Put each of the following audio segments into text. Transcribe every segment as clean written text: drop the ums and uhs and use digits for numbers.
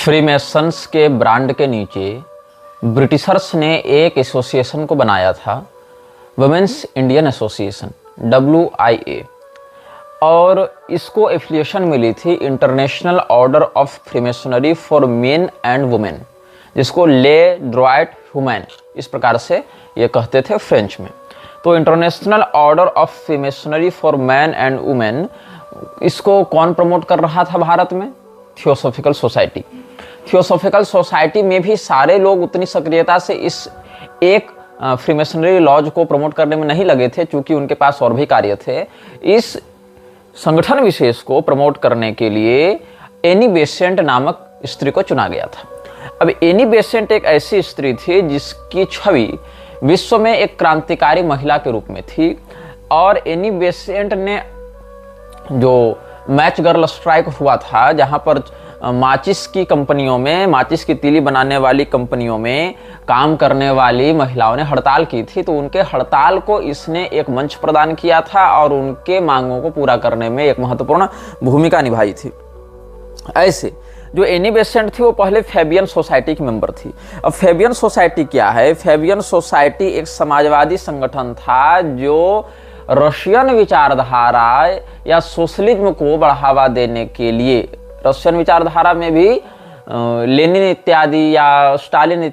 Freemasons के brand के नीचे ब्रिटिशर्स ने एक एसोसिएशन को बनाया था, वुमेन्स इंडियन एसोसिएशन WIA, और इसको एफिलिएशन मिली थी international order of freemasonry for main and women, जिसको ले ड्रॉइट ह्यूमैन इस प्रकार से ये कहते थे फ्रेंच में। तो international order of freemasonry for man and women, इसको कौन प्रमोट कर रहा था भारत में? Theosophical society. थियोसॉफिकल सोसाइटी में भी सारे लोग उतनी सक्रियता से इस एक फ्रीमेसनरी लॉज को प्रमोट करने में नहीं लगे थे, क्योंकि उनके पास और भी कार्य थे। इस संगठन विशेष को प्रमोट करने के लिए एनी बेसेंट नामक स्त्री को चुना गया था। अब एनी बेसेंट एक ऐसी स्त्री थी जिसकी छवि विश्व में एक क्रांतिकारी महिला के रूप में थी, और एनी बेसेंट ने जो मैच गर्ल स्ट्राइक हुआ था, जहां पर माचिस की कंपनियों में, माचिस की तीली बनाने वाली कंपनियों में काम करने वाली महिलाओं ने हड़ताल की थी, तो उनके हड़ताल को इसने एक मंच प्रदान किया था और उनके मांगों को पूरा करने में एक महत्वपूर्ण भूमिका निभाई थी। ऐसे जो एनी बेसेंट थी वो पहले फैबियन सोसाइटी की मेंबर थी। अब फैबियन सोसाइटी क्या है? फैबियन सोसाइटी एक समाजवादी संगठन था जो रशियन विचारधारा या सोशलिज्म को बढ़ावा देने के लिए, रशियन विचारधारा में भी लेनिन इत्यादि या स्टालिन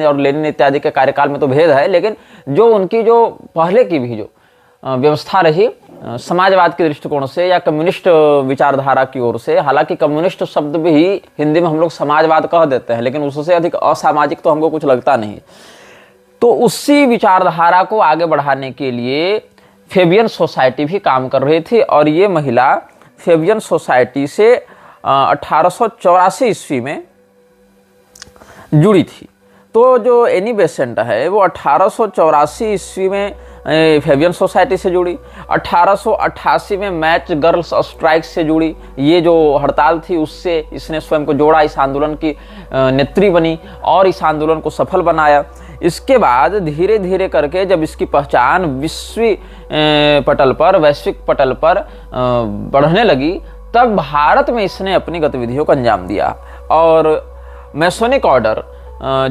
और लेनिन इत्यादि के कार्यकाल में तो भेद है, लेकिन जो उनकी जो पहले की भी जो व्यवस्था रही समाजवाद के दृष्टिकोण से या कम्युनिस्ट विचारधारा की ओर से, हालांकि कम्युनिस्ट शब्द भी हिंदी में हम लोग समाजवाद कह देते हैं, लेकिन उससे अधिक असामाजिक तो हमको कुछ लगता नहीं। तो उसी विचारधारा को आगे बढ़ाने के लिए फैबियन सोसाइटी भी काम कर रही थी, और ये महिला फैबियन सोसाइटी से 1884 ईस्वी में जुड़ी थी। तो जो एनी बेसेंट है वो 1884 ईस्वी में फैबियन सोसाइटी से जुड़ी, 1888 में मैच गर्ल्स स्ट्राइक से जुड़ी। ये जो हड़ताल थी उससे इसने स्वयं को जोड़ा, इस आंदोलन की नेत्री बनी और इस आंदोलन को सफल बनाया। इसके बाद धीरे धीरे करके जब इसकी पहचान वैश्विक पटल पर बढ़ने लगी, तब भारत में इसने अपनी गतिविधियों को अंजाम दिया, और मैसोनिक ऑर्डर,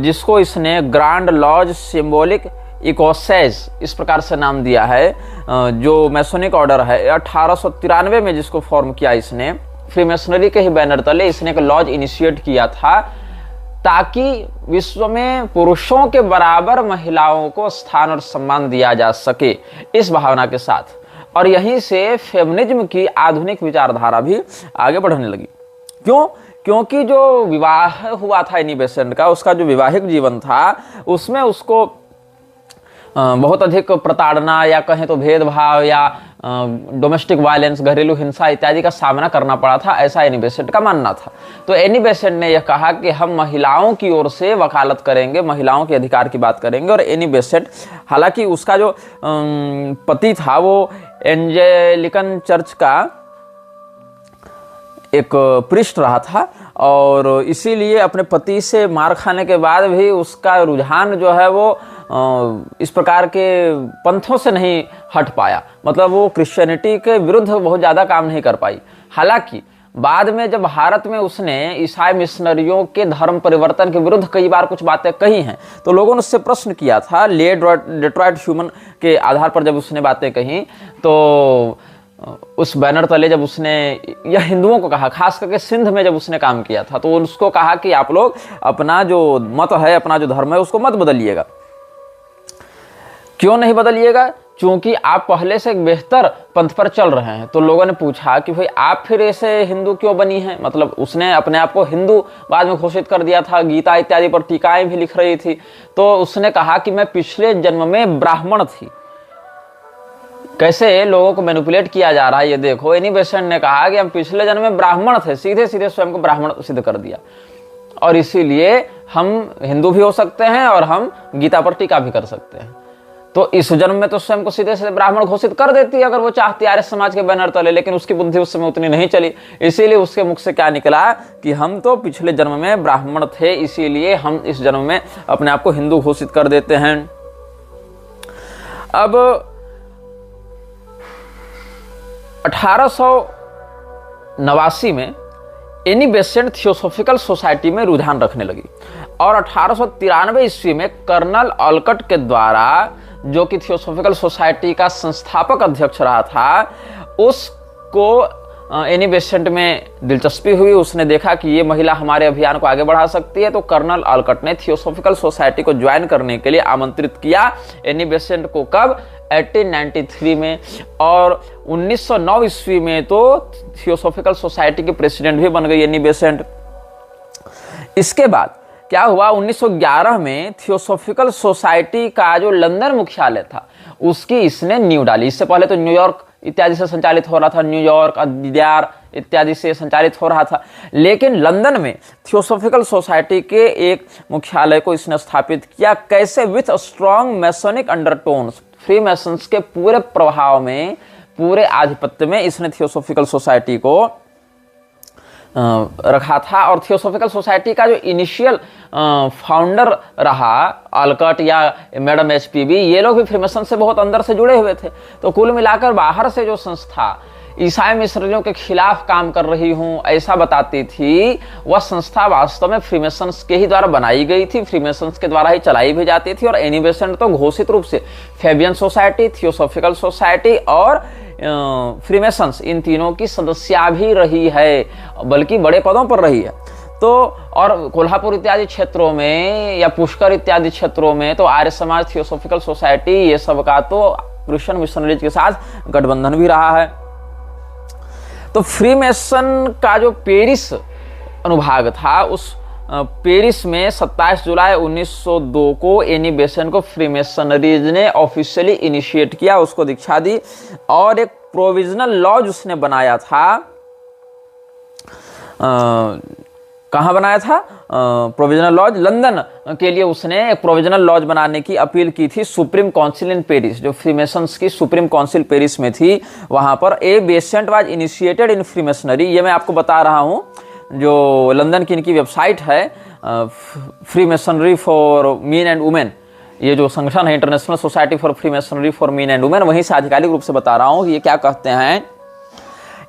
जिसको इसने ग्रांड लॉज सिंबॉलिक इकोसेज इस प्रकार से नाम दिया है, जो मैसोनिक ऑर्डर है, 1893 में जिसको फॉर्म किया इसने, फ्रीमेसनरी के ही बैनर तले इसने एक लॉज इनिशिएट किया था, ताकि विश्व में पुरुषों के बराबर महिलाओं को स्थान और सम्मान दिया जा सके, इस भावना के साथ। और यहीं से फेमिनिज्म की आधुनिक विचारधारा भी आगे बढ़ने लगी। क्यों? क्योंकि जो विवाह हुआ था एनी बेसेंट का, उसका जो वैवाहिक जीवन था, उसमें उसको बहुत अधिक प्रताड़ना या कहें तो भेदभाव या डोमेस्टिक वायलेंस, घरेलू हिंसा इत्यादि का सामना करना पड़ा था, ऐसा एनी बेसेंट का मानना था। तो एनी बेसेंट ने यह कहा कि हम महिलाओं की ओर से वकालत करेंगे, महिलाओं के अधिकार की बात करेंगे। और एनी बेसेंट, हालांकि उसका जो पति था वो एंजेलिकन चर्च का एक प्रीस्ट रहा था, और इसीलिए अपने पति से मार खाने के बाद भी उसका रुझान जो है वो इस प्रकार के पंथों से नहीं हट पाया, मतलब वो क्रिश्चियनिटी के विरुद्ध बहुत ज़्यादा काम नहीं कर पाई। हालांकि बाद में जब भारत में उसने ईसाई मिशनरियों के धर्म परिवर्तन के विरुद्ध कई बार कुछ बातें कही हैं, तो लोगों ने उससे प्रश्न किया था, ले डेट्रॉइट ह्यूमन के आधार पर जब उसने बातें कही, तो उस बैनर तले जब उसने यह हिंदुओं को कहा, खास करके सिंध में जब उसने काम किया था, तो उसको कहा कि आप लोग अपना जो मत है, अपना जो धर्म है, उसको मत बदलिएगा। क्यों नहीं बदलिएगा? क्योंकि आप पहले से एक बेहतर पंथ पर चल रहे हैं। तो लोगों ने पूछा कि भाई आप फिर ऐसे हिंदू क्यों बनी हैं? मतलब उसने अपने आप को हिंदू बाद में घोषित कर दिया था, गीता इत्यादि पर टीकाएं भी लिख रही थी। तो उसने कहा कि मैं पिछले जन्म में ब्राह्मण थी। कैसे लोगों को मैनिपुलेट किया जा रहा है ये देखो। एनी बेसेंट ने कहा कि हम पिछले जन्म में ब्राह्मण थे, सीधे सीधे स्वयं को ब्राह्मण सिद्ध कर दिया, और इसीलिए हम हिंदू भी हो सकते हैं और हम गीता पर टीका भी कर सकते हैं। तो इस जन्म में तो स्वयं को सीधे सीधे ब्राह्मण घोषित कर देती है अगर वो चाहती आर्य समाज के बैनर तले, लेकिन उसकी बुद्धि उस समय उतनी नहीं चली। इसीलिए उसके मुख से क्या निकला कि हम तो पिछले जन्म में ब्राह्मण थे, इसीलिए हम इस जन्म में अपने आप को हिंदू घोषित कर देते हैं। अब 1889 में एनी बेसेंट थियोसॉफिकल सोसाइटी में रुझान रखने लगी और 1893 ईस्वी में कर्नल ऑलकट के द्वारा, जो कि थियोसॉफिकल सोसाइटी का संस्थापक अध्यक्ष रहा था, उसको एनी बेसेंट में दिलचस्पी हुई। उसने देखा कि ये महिला हमारे अभियान को आगे बढ़ा सकती है, तो कर्नल ऑलकट ने थियोसॉफिकल सोसाइटी को ज्वाइन करने के लिए आमंत्रित किया एनी बेसेंट को। कब? 1893 में। और 1909 ईस्वी में तो थियोसॉफिकल सोसाइटी के प्रेसिडेंट भी बन गई एनी बेसेंट। इसके बाद क्या हुआ? 1911 में थियोसॉफिकल सोसाइटी का जो लंदन मुख्यालय था उसकी इसने नींव डाली। इससे पहले तो न्यूयॉर्क इत्यादि से संचालित हो रहा था, न्यूयॉर्क, अद्यार इत्यादि से संचालित हो रहा था, लेकिन लंदन में थियोसॉफिकल सोसाइटी के एक मुख्यालय को इसने स्थापित किया। कैसे? With strong masonic undertones, freemasons के पूरे प्रभाव में, पूरे आधिपत्य में इसने थियोसॉफिकल सोसाइटी को रखा था। और थियोसॉफिकल सोसाइटी का जो इनिशियल फाउंडर रहा, ऑलकट या मैडम HPB, ये लोग भी फ्रीमेसन से बहुत अंदर से जुड़े हुए थे। तो कुल मिलाकर बाहर से जो संस्था ईसाई मिशनरियों के खिलाफ काम कर रही हूं ऐसा बताती थी, वह संस्था वास्तव में फ्रीमेसन्स के ही द्वारा बनाई गई थी, फ्रीमेसन्स के द्वारा ही चलाई भी जाती थी। और एनी बेसेंट तो घोषित रूप से फेबियन सोसाइटी, थियोसॉफिकल सोसाइटी और फ्रीमेसन्स, इन तीनों की सदस्या भी रही है, बल्कि बड़े पदों पर रही है। तो और कोल्हापुर इत्यादि क्षेत्रों में या पुष्कर इत्यादि क्षेत्रों में तो आर्य समाज, थियोसॉफिकल सोसाइटी, ये सब का तो क्रिश्चियन मिशनरीज के साथ गठबंधन भी रहा है। तो फ्रीमेसन का जो पेरिस अनुभाग था, उस पेरिस में 27 जुलाई 1902 को एनी बेसेंट को फ्रीमेसनरीज ने ऑफिशियली इनिशिएट किया, उसको दीक्षा दी और एक प्रोविजनल लॉज उसने बनाया था। कहाँ बनाया था? प्रोविजनल लॉज लंदन के लिए उसने एक प्रोविजनल लॉज बनाने की अपील की थी सुप्रीम काउंसिल इन पेरिस, जो फ्रीमेसन्स की सुप्रीम काउंसिल पेरिस में थी। वहां पर A Besant was initiated in freemasonry, ये मैं आपको बता रहा हूं, जो लंदन की इनकी वेबसाइट है freemasonry for main and women, ये जो संगठन है international society for freemasonry for main and women, वहीं से आधिकारिक रूप से बता रहा हूं कि ये क्या कहते हैं।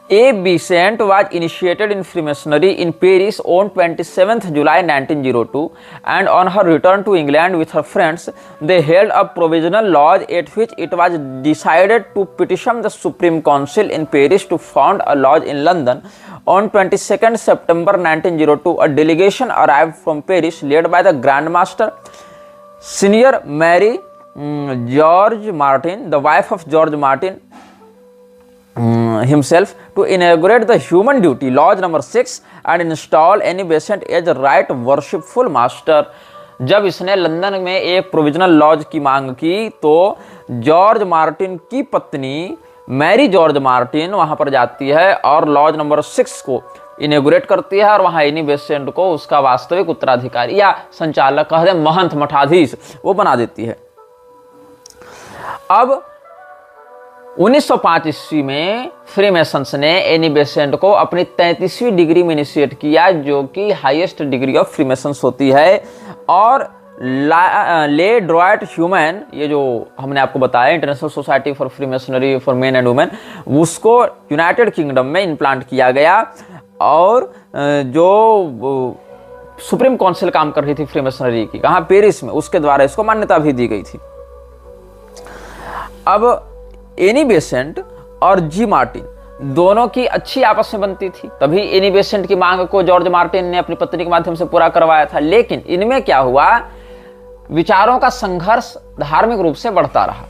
A Besant was initiated in Freemasonry in Paris on 27th July 1902, and on her return to England with her friends, they held a provisional lodge at which it was decided to petition the Supreme Council in Paris to found a lodge in London. On 22nd September 1902, a delegation arrived from Paris led by the Grand Master, Senior Mary George Martin, the wife of George Martin himself, to inaugurate the Human Duty Lodge number 6 and install Annie Besant as right worshipful master. जब इसने London में एक provisional laws की मांग की तो George Martin की पत्नी मैरी जॉर्ज मार्टिन वहां पर जाती है और लॉज नंबर 6 को इनेगुरेट करती है और वहां एनी बेसेंट को उसका वास्तविक उत्तराधिकारी या संचालक, कह दें महंत, मठाधीश, वो बना देती है। अब 1905 ईस्वी में फ्रीमेसन्स ने एनी बेसेंट को अपनी 33वीं डिग्री में इनिशिएट किया, जो कि हाईएस्ट डिग्री ऑफ फ्रीमेसन्स होती है। और ले ड्रॉयट ह्यूमन, ये जो हमने आपको बताया international society for freemasonry for main and women, उसको यूनाइटेड किंगडम में इम्प्लांट किया गया। और जो सुप्रीम काउंसिल काम कर रही थी फ्रीमेसनरी की, कहाँ? पेरिस में, उसके द्वारा इसको मान्यता भी दी गई थी। अब एनी बेसेंट और जी मार्टिन दोनों की अच्छी आपस में बनती थी, तभी एनी बेसेंट की मांग को जॉर्ज मार्टिन ने अपनी पत्नी के माध्यम से पूरा करवाया था। लेकिन इनमें क्या हुआ, विचारों का संघर्ष धार्मिक रूप से बढ़ता रहा।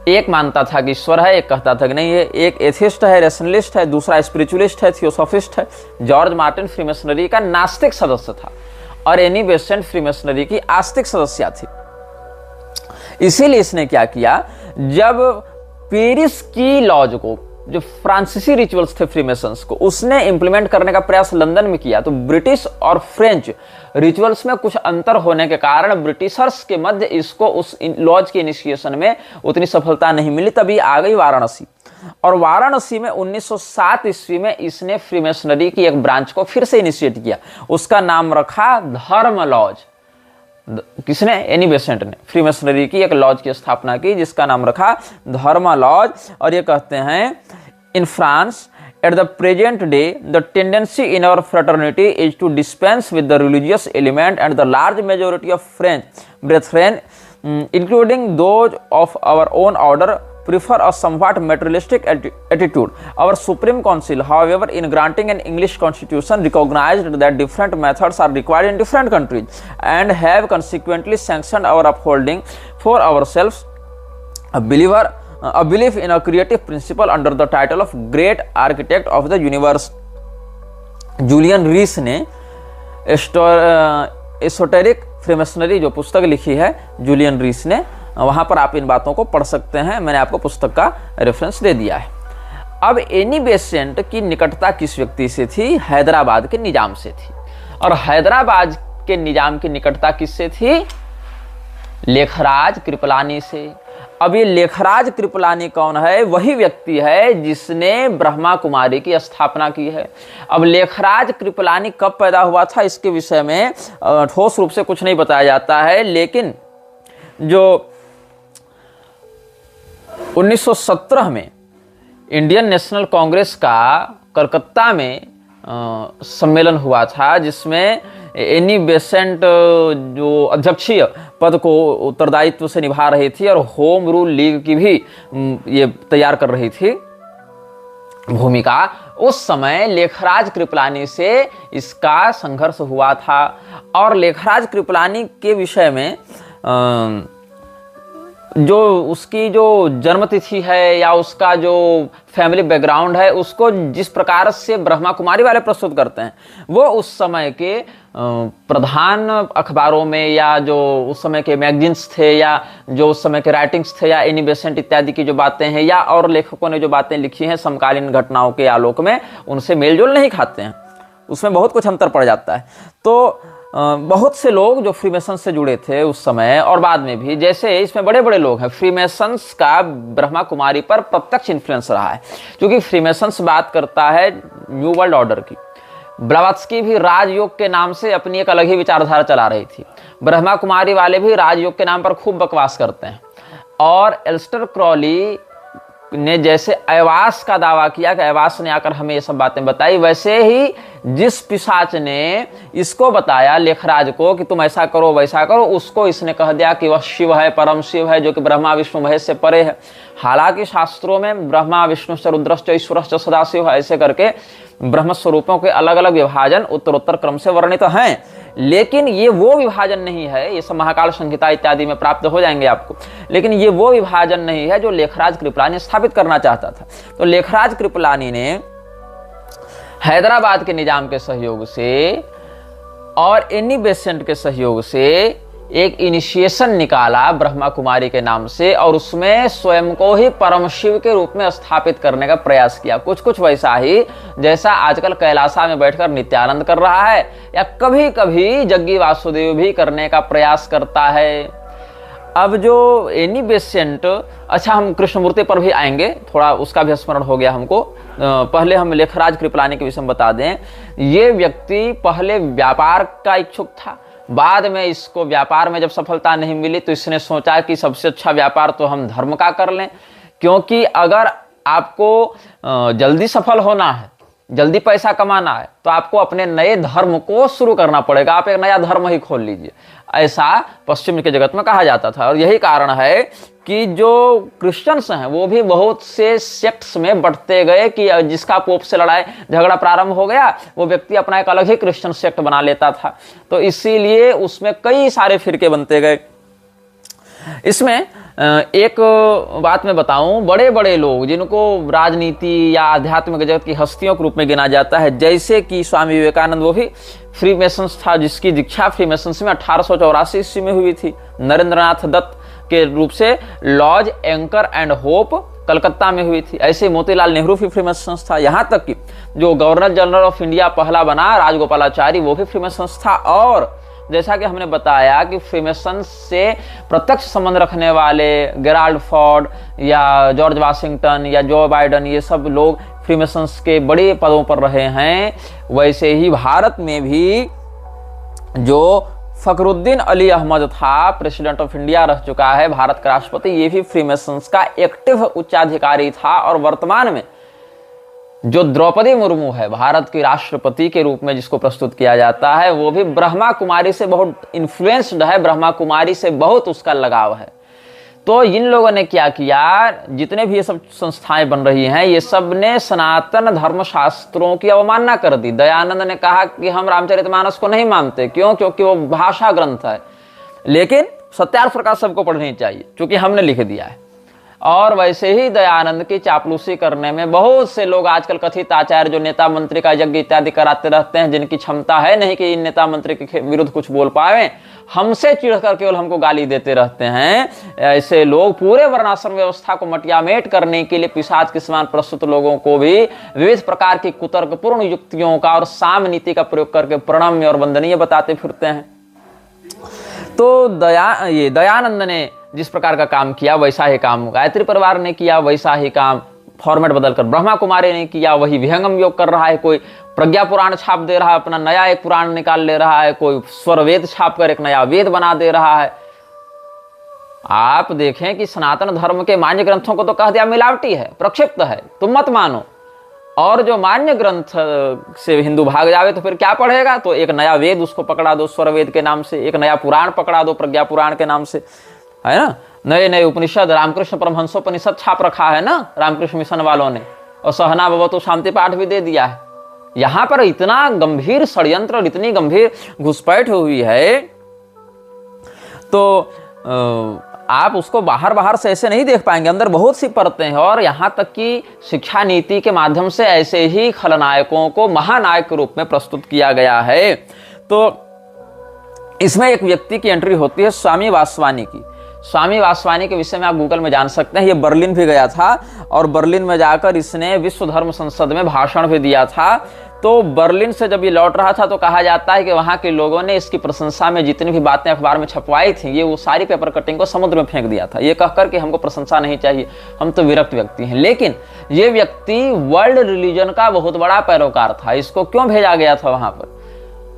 एक मानता था कि ईश्वर है, एक कहता था कि नहीं है, एक एथिस्ट है, रेशनलिस्ट है, दूसरा स्पिरिचुअलिस्ट है, थियोसॉफिस्ट है। जॉर्ज मार्टिन फ्रीमेसनरी का नास्तिक सदस्य था और एनी बेसेंट फ्रीमेसनरी की आस्तिक सदस्य थी। इसीलिए इसने क्या किया, जब पेरिस की लॉज को, जो फ्रांसीसी रिचुअल्स थे फ्रीमेसन्स को, उसने इंप्लीमेंट करने का प्रयास लंदन में किया, तो ब्रिटिश और फ्रेंच रिचुअल्स में कुछ अंतर होने के कारण ब्रिटिशर्स के मध्य इसको उस लॉज के इनिशिएशन में उतनी सफलता नहीं मिली। तभी आ गई वाराणसी, और वाराणसी में 1907 ईस्वी में इसने फ्रीमेसनरी की एक ब्रांच को फिर से इनिशिएट किया, उसका नाम रखा धर्म लॉज। किसने? एनी बेसेंट ने फ्रीमेसनरी की एक लॉज की स्थापना की जिसका नाम रखा धर्म लॉज। और ये कहते हैं, in France At the present day, the tendency in our fraternity is to dispense with the religious element, and the large majority of French brethren, including those of our own order, prefer a somewhat materialistic attitude. Our Supreme Council, however, in granting an English constitution, recognized that different methods are required in different countries, and have consequently sanctioned our upholding for ourselves a belief in a creative principle under the title of great architect of the universe. Julian Rees ने esoteric freemasonry जो पुस्तक लिखी है Julian Rees ने, वहां पर आप इन बातों को पढ़ सकते हैं। मैंने आपको पुस्तक का रेफरेंस दे दिया है। अब एनी बेसेंट की निकटता किस व्यक्ति से थी? हैदराबाद के निजाम से थी। और हैदराबाद के निजाम की निकटता किससे थी? लेखराज कृपलानी से। अब ये लेखराज कृपलानी कौन है? वही व्यक्ति है जिसने ब्रह्मा कुमारी की स्थापना की है। अब लेखराज कृपलानी कब पैदा हुआ था इसके विषय में ठोस रूप से कुछ नहीं बताया जाता है, लेकिन जो 1917 में इंडियन नेशनल कांग्रेस का कलकत्ता में सम्मेलन हुआ था, जिसमें एनी बेसेंट जो अध्यक्षीय पद को उत्तरदायित्व से निभा रही थी और होम रूल लीग की भी ये तैयार कर रही थी भूमिका, उस समय लेखराज कृपलानी से इसका संघर्ष हुआ था। और लेखराज कृपलानी के विषय में जो उसकी जो जन्मतिथि है या उसका जो फैमिली बैकग्राउंड है, उसको जिस प्रकार से ब्रह्मा कुमारी वाले प्रस्तुत करते हैं, वो उस समय के प्रधान अखबारों में या जो उस समय के मैगजीन्स थे या जो उस समय के राइटिंग्स थे या एनी बेसेंट इत्यादि की जो बातें हैं या और लेखकों ने जो बातें लिखी हैं समकालीन घटनाओं के आलोक में, उनसे मेलजोल नहीं खाते हैं। उसमें बहुत कुछ अंतर पड़ जाता है। तो बहुत से लोग जो फ्रीमेसन्स से जुड़े थे उस समय और बाद में भी, जैसे इसमें बड़े बड़े लोग हैं, फ्रीमेसन्स का ब्रह्मा कुमारी पर प्रत्यक्ष इन्फ्लुएंस रहा है, क्योंकि फ्रीमेसन्स बात करता है न्यू वर्ल्ड ऑर्डर की। ब्लवात्स्की भी राजयोग के नाम से अपनी एक अलग ही विचारधारा चला रही थी। ब्रह्मा कुमारी वाले भी राजयोग के नाम पर खूब बकवास करते हैं। और एलिस्टर क्रॉली ने जैसे अयवास का दावा किया कि अयवास ने आकर हमें ये सब बातें बताई, वैसे ही जिस पिशाच ने इसको बताया लेखराज को कि तुम ऐसा करो वैसा करो, उसको इसने कह दिया कि वह शिव है, परम शिव है, जो कि ब्रह्मा विष्णु महेश से परे है। हालांकि शास्त्रों में ब्रह्मा विष्णुश्च रुद्रश्च ईश्वरश्च सदाशिव ऐसे करके ब्रह्म स्वरूपों के अलग अलग विभाजन उत्तरोत्तर क्रम से वर्णित हैं, लेकिन ये वो विभाजन नहीं है, ये सब महाकाल संहिता इत्यादि में प्राप्त हो जाएंगे आपको, लेकिन ये वो विभाजन नहीं है जो लेखराज कृपलानी स्थापित करना चाहता था। तो लेखराज कृपलानी ने हैदराबाद के निजाम के सहयोग से और एनी बेसेंट के सहयोग से एक इनिशिएशन निकाला ब्रह्मा कुमारी के नाम से, और उसमें स्वयं को ही परम शिव के रूप में स्थापित करने का प्रयास किया। कुछ कुछ वैसा ही जैसा आजकल कैलासा में बैठकर नित्यानंद कर रहा है, या कभी कभी जग्गी वासुदेव भी करने का प्रयास करता है। अब जो एनी बेसेंट, अच्छा हम कृष्णमूर्ति पर भी आएंगे, थोड़ा उसका भी स्मरण हो गया हमको। पहले हम लेखराज कृपलानी के विषय में बता दें। ये व्यक्ति पहले व्यापार का इच्छुक था, बाद में इसको व्यापार में जब सफलता नहीं मिली तो इसने सोचा कि सबसे अच्छा व्यापार तो हम धर्म का कर लें, क्योंकि अगर आपको जल्दी सफल होना है, जल्दी पैसा कमाना है, तो आपको अपने नए धर्म को शुरू करना पड़ेगा। आप एक नया धर्म ही खोल लीजिए, ऐसा पश्चिम के जगत में कहा जाता था। और यही कारण है कि जो क्रिश्चियंस हैं वो भी बहुत से सेक्ट्स में बढ़ते गए, कि जिसका पोप से लड़ाई झगड़ा प्रारंभ हो गया वो व्यक्ति अपना एक अलग ही क्रिश्चियन सेक्ट बना लेता था। तो इसीलिए उसमें कई सारे फिरके बनते गए। इसमें एक बात मैं बताऊं, बड़े बड़े लोग जिनको राजनीति या आध्यात्मिक जगत की हस्तियों के रूप में गिना जाता है, जैसे कि स्वामी विवेकानंद, वो भी फ्रीमेसन्स था, जिसकी दीक्षा फ्रीमेसन्स में 1884 ईस्वी में हुई थी। नरेंद्रनाथ दत्त के रूप से lodge anchor and hope Calcutta में हुई थी। ऐसे मोतीलाल नेहरू भी फ्रीमेसन्स था। यहाँ तक कि जो गवर्नर जनरल ऑफ इंडिया पहला बना राजगोपालाचारी, वो भी फ्रीमेसन्स था। और जैसा कि हमने बताया कि फ्रीमेसन्स से प्रत्यक्ष संबंध रखने वाले गेराल्ड फोर्ड या जॉर्ज वाशिंगटन या जो बाइडन, ये सब लोग फ्रीमेसन्स के बड़े पदों पर रहे हैं। वैसे ही भारत में भी जो फखरुद्दीन अली अहमद था, प्रेसिडेंट ऑफ इंडिया रह चुका है, भारत का राष्ट्रपति, ये भी फ्रीमेसन्स का एक्टिव उच्चाधिकारी था। और वर्तमान में जो द्रौपदी मुर्मू है, भारत की राष्ट्रपति के रूप में जिसको प्रस्तुत किया जाता है, वो भी ब्रह्मा कुमारी से बहुत इन्फ्लुएंस्ड है, ब्रह्मा कुमारी से बहुत उसका लगाव है। तो इन लोगों ने क्या किया, जितने भी ये सब संस्थाएं बन रही हैं, ये सब ने सनातन धर्म शास्त्रों की अवमानना कर दी। दयानंद ने कहा कि हम रामचरितमानस को नहीं मानते, क्यों? क्योंकि वो भाषा ग्रंथ है, लेकिन सत्यार्थ प्रकाश सबको पढ़नी चाहिए क्योंकि हमने लिख दिया है। और वैसे ही दयानंद की चापलूसी करने में बहुत से लोग आजकल कथित आचार्य जो नेता मंत्री का यज्ञ इत्यादि कराते रहते हैं, जिनकी क्षमता है नहीं कि इन नेता मंत्री के विरुद्ध कुछ बोल पाए, हमसे चिढ़कर केवल हमको गाली देते रहते हैं। ऐसे लोग पूरे वर्णाश्रम व्यवस्था को मटियामेट करने के लिए पिशाच के समान प्रस्तुत लोगों को भी विविध प्रकार की कुतर्कपूर्ण युक्तियों का और साम नीति का प्रयोग करके प्रणम्य और वंदनीय बताते फिरते हैं। तो दयानंद ने जिस प्रकार का काम किया वैसा ही काम गायत्री परिवार ने किया, वैसा ही काम फॉर्मेट बदलकर ब्रह्मा कुमारी ने किया। वही विहंगम योग कर रहा है, कोई प्रज्ञा पुराण छाप दे रहा है, अपना नया एक पुराण निकाल ले रहा है, कोई स्वर वेद छाप कर एक नया वेद बना दे रहा है। आप देखें कि सनातन धर्म के मान्य ग्रंथों को तो कह दिया मिलावटी है, प्रक्षिप्त है, तुम मत मानो। और जो मान्य ग्रंथ से हिंदू भाग जावे तो फिर क्या पढ़ेगा? तो एक नया वेद उसको पकड़ा दो स्वर वेद के नाम से, एक नया पुराण पकड़ा दो प्रज्ञा पुराण के नाम से, है ना। नए नए उपनिषद, रामकृष्ण परमहंसोपनिषद छाप रखा है ना रामकृष्ण मिशन वालों ने, और सहना भवतु शांति पाठ भी दे दिया है। यहां पर इतना गंभीर षड्यंत्र और इतनी गंभीर घुसपैठ हुई है, तो आप उसको बाहर बाहर से ऐसे नहीं देख पाएंगे, अंदर बहुत सी परतें हैं। और यहाँ तक कि शिक्षा नीति के माध्यम से ऐसे ही खलनायकों को महानायक के रूप में प्रस्तुत किया गया है। तो इसमें एक व्यक्ति की एंट्री होती है स्वामी वासवानी की। स्वामी वासवानी के विषय में आप गूगल में जान सकते हैं। ये बर्लिन भी गया था और बर्लिन में जाकर इसने विश्व धर्म संसद में भाषण भी दिया था। तो बर्लिन से जब ये लौट रहा था तो कहा जाता है कि वहां के लोगों ने इसकी प्रशंसा में जितनी भी बातें अखबार में छपवाई थी, ये वो सारी पेपर कटिंग को समुद्र में फेंक दिया था, ये कहकर कि हमको प्रशंसा नहीं चाहिए, हम तो विरक्त व्यक्ति हैं। लेकिन ये व्यक्ति वर्ल्ड रिलीजन का बहुत बड़ा पैरोकार था। इसको क्यों भेजा गया था वहां पर?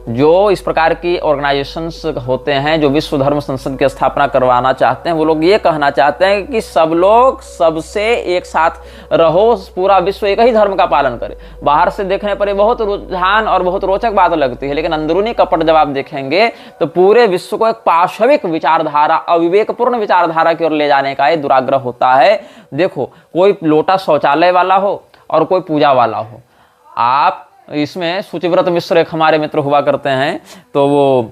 जो इस प्रकार की ऑर्गेनाइजेशंस होते हैं जो विश्व धर्म संसद की स्थापना करवाना चाहते हैं, वो लोग ये कहना चाहते हैं कि सब लोग सबसे एक साथ रहो, पूरा विश्व एक ही धर्म का पालन करे। बाहर से देखने पर ये बहुत रुझान और बहुत रोचक बात लगती है, लेकिन अंदरूनी कपट जब आप देखेंगे तो पूरे विश्व को एक पाशविक विचारधारा, अविवेकपूर्ण विचारधारा की ओर ले जाने का ये दुराग्रह होता है। देखो, कोई लोटा शौचालय वाला हो और कोई पूजा वाला हो। आप इसमें सुचिव्रत मिश्र एक हमारे मित्र हुआ करते हैं, तो वो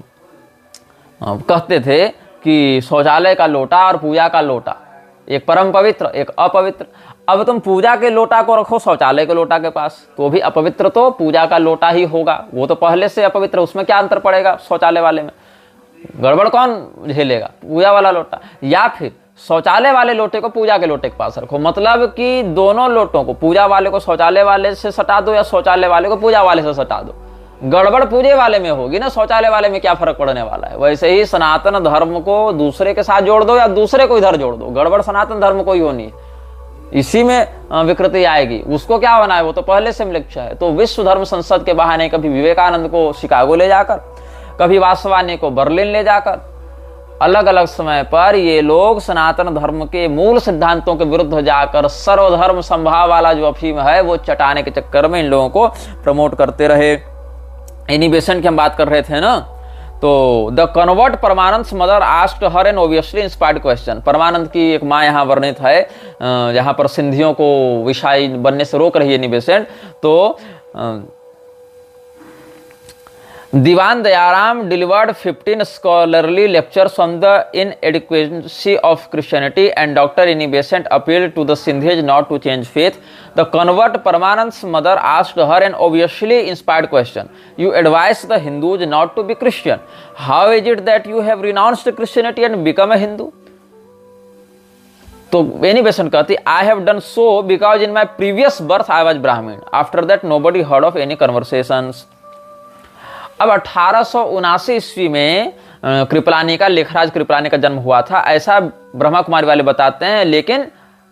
कहते थे कि शौचालय का लोटा और पूजा का लोटा, एक परम पवित्र एक अपवित्र। अब तुम पूजा के लोटा को रखो शौचालय के लोटा के पास, तो भी अपवित्र तो पूजा का लोटा ही होगा, वो तो पहले से अपवित्र, उसमें क्या अंतर पड़ेगा? शौचालय वाले में गड़बड़ कौन झेलेगा? पूजा वाला लोटा। या फिर शौचालय वाले लोटे को पूजा के लोटे के पास रखो, मतलब कि दोनों लोटों को, पूजा वाले को शौचालय वाले से सटा दो या शौचालय वाले को पूजा वाले से सटा दो। गड़बड़ पूजे वाले में होगी ना, शौचालय वाले में क्या फर्क पड़ने वाला है? वैसे ही सनातन धर्म को दूसरे के साथ जोड़ दो या दूसरे को इधर जोड़ दो, गड़बड़ सनातन धर्म को ही होनी है, इसी में विकृति आएगी। उसको क्या होना है? वो तो पहले से मिलक्षा है। तो विश्व धर्म संसद के बहाने कभी विवेकानंद को शिकागो ले जाकर, कभी वासवानी को बर्लिन ले जाकर, अलग अलग समय पर ये लोग सनातन धर्म के मूल सिद्धांतों के विरुद्ध जाकर सर्वधर्म संभाव वाला जो अफीम है वो चटाने के चक्कर में इन लोगों को प्रमोट करते रहे। एनी बेसेंट की हम बात कर रहे थे ना, तो the convert Paramanand mother asked her an obviously inspired question. Paramanand की एक माँ यहाँ वर्णित है, जहाँ पर सिंधियों को विषय बनने से रोक रही है एनी बेसेंट। तो Diwan Dayaram delivered 15 scholarly lectures on the inadequacy of Christianity, and Dr. Annie Besant appealed to the Sindhis not to change faith. The convert Paramanand's mother asked her an obviously inspired question. You advise the Hindus not to be Christian. How is it that you have renounced Christianity and become a Hindu? तो Annie Besant कहती, I have done so because in my previous birth I was Brahmin. After that nobody heard of any conversations. अब 1879 ईस्वी में कृपलानी का, लेखराज कृपलानी का जन्म हुआ था, ऐसा ब्रह्मा कुमारी वाले बताते हैं। लेकिन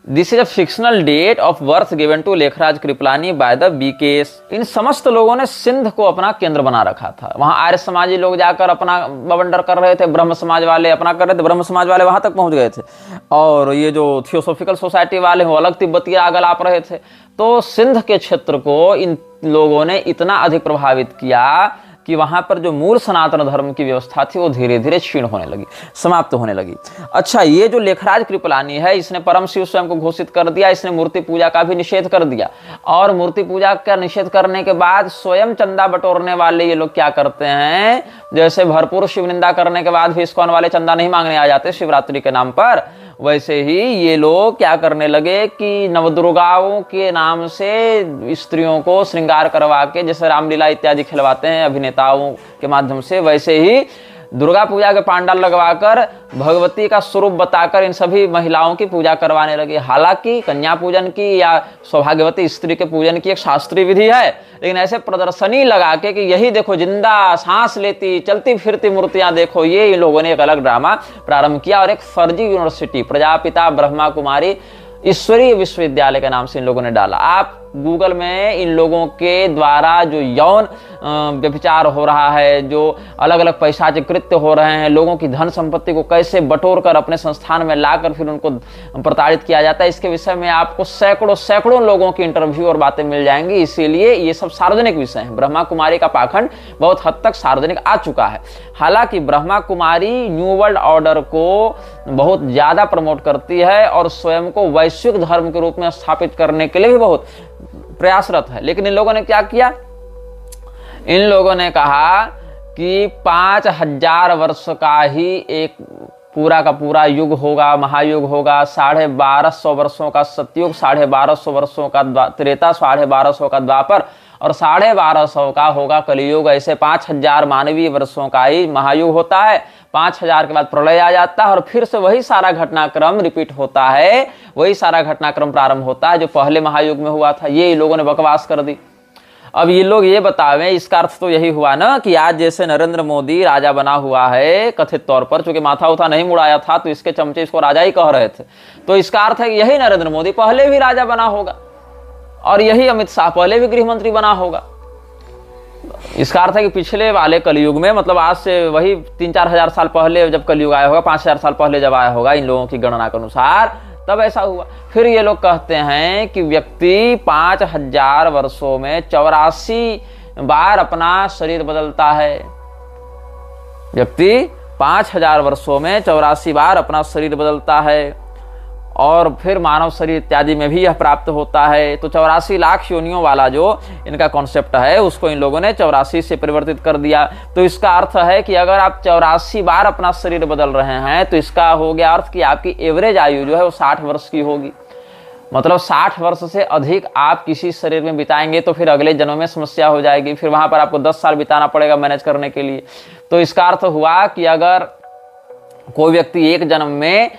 this is a fictional date of birth given to Lekhraj Kripalani by the BKs. इन समस्त लोगों ने सिंध को अपना केंद्र बना रखा था। वहां आर्य समाजी लोग जाकर अपना बवंडर कर रहे थे, ब्रह्म समाज वाले अपना कर रहे थे, ब्रह्म समाज वाले वहां तक पहुंच गए थे, और ये जो थियोसॉफिकल सोसाइटी वाले वो अलग तिब्बती आग लाप रहे थे। तो सिंध के क्षेत्र को इन लोगों ने इतना अधिक प्रभावित किया कि वहां पर जो मूल सनातन धर्म की व्यवस्था थी वो धीरे धीरे क्षीण होने लगी, समाप्त होने लगी। अच्छा, ये जो लेखराज कृपलानी है, इसने परम शिव स्वयं को घोषित कर दिया, इसने मूर्ति पूजा का भी निषेध कर दिया, और मूर्ति पूजा का निषेध करने के बाद स्वयं चंदा बटोरने वाले ये लोग क्या करते हैं, जैसे भरपूर शिव निंदा करने के बाद भी इस्कॉन वाले चंदा नहीं मांगने आ जाते शिवरात्रि के नाम पर, वैसे ही ये लोग क्या करने लगे कि नवदुर्गाओं के नाम से स्त्रियों को श्रृंगार करवा के, जैसे रामलीला इत्यादि खिलवाते हैं अभिनेताओं के माध्यम से, वैसे ही दुर्गा पूजा के पांडाल लगवाकर भगवती का स्वरूप बताकर इन सभी महिलाओं की पूजा करवाने लगे। हालांकि कन्या पूजन की या सौभाग्यवती स्त्री के पूजन की एक शास्त्रीय विधि है, लेकिन ऐसे प्रदर्शनी लगा के कि यही देखो जिंदा सांस लेती चलती फिरती मूर्तियां देखो, ये इन लोगों ने एक अलग ड्रामा प्रारंभ किया और एक फर्जी यूनिवर्सिटी प्रजापिता ब्रह्मा कुमारी ईश्वरीय विश्वविद्यालय के नाम से इन लोगों ने डाला। आप गूगल में इन लोगों के द्वारा जो यौन व्यभिचार हो रहा है, जो अलग अलग पैशाचिक कृत्य हो रहे हैं, लोगों की धन संपत्ति को कैसे बटोर कर अपने संस्थान में लाकर फिर उनको प्रताड़ित किया जाता है, इसके विषय में आपको सैकड़ों लोगों की इंटरव्यू और बातें मिल जाएंगी। इसीलिए ये सब सार्वजनिक विषय है। ब्रह्मा कुमारी का पाखंड बहुत हद तक सार्वजनिक आ चुका है। हालांकि Brahma Kumari new world order को बहुत ज्यादा प्रमोट करती है और स्वयं को वैश्विक धर्म के रूप में स्थापित करने के लिए भी बहुत प्रयासरत है। लेकिन इन लोगों ने क्या किया, इन लोगों ने कहा कि 5000 वर्ष का ही एक पूरा का पूरा युग होगा, महायुग होगा, 1250 वर्षों का सतयुग, 1250 वर्षों का त्रेता, 1250 का द्वापर और 1250 का होगा कलियुग। ऐसे 5000 मानवीय वर्षों का ही महायुग होता है। 5000 के बाद प्रलय आ जाता है और फिर से वही सारा घटनाक्रम रिपीट होता है, वही सारा घटनाक्रम प्रारंभ होता है जो पहले महायुग में हुआ था। ये लोगों ने बकवास कर दी। अब ये लोग ये बतावें, इसका अर्थ तो यही हुआ ना कि आज जैसे नरेंद्र मोदी राजा बना हुआ है कथित तौर पर, चूंकि माथा उथा नहीं मुड़ाया था तो इसके चमचे इसको राजा ही कह रहे थे, तो इसका अर्थ है कि यही नरेंद्र मोदी पहले भी राजा बना होगा और यही अमित शाह पहले भी गृह मंत्री बना होगा। इसका अर्थ है कि पिछले वाले कलयुग में, मतलब आज से वही 3-4 हजार साल पहले जब कलयुग आया होगा, 5000 साल पहले जब आया होगा इन लोगों की गणना के अनुसार, तब ऐसा हुआ। फिर ये लोग कहते हैं कि व्यक्ति 5000 वर्षों में 84 बार अपना शरीर बदलता है। व्यक्ति 5000 वर्षों में 84 बार अपना शरीर बदलता है और फिर मानव शरीर इत्यादि में भी यह प्राप्त होता है। तो 84 लाख योनियों वाला जो इनका कॉन्सेप्ट है उसको इन लोगों ने 84 से परिवर्तित कर दिया। तो इसका अर्थ है कि अगर आप 84 बार अपना शरीर बदल रहे हैं तो इसका हो गया अर्थ कि आपकी एवरेज आयु जो है वो 60 वर्ष की होगी। मतलब 60 वर्ष से अधिक आप किसी शरीर में बिताएंगे तो फिर अगले जन्म में समस्या हो जाएगी, फिर वहां पर आपको 10 साल बिताना पड़ेगा मैनेज करने के लिए। तो इसका अर्थ हुआ कि अगर कोई व्यक्ति एक जन्म में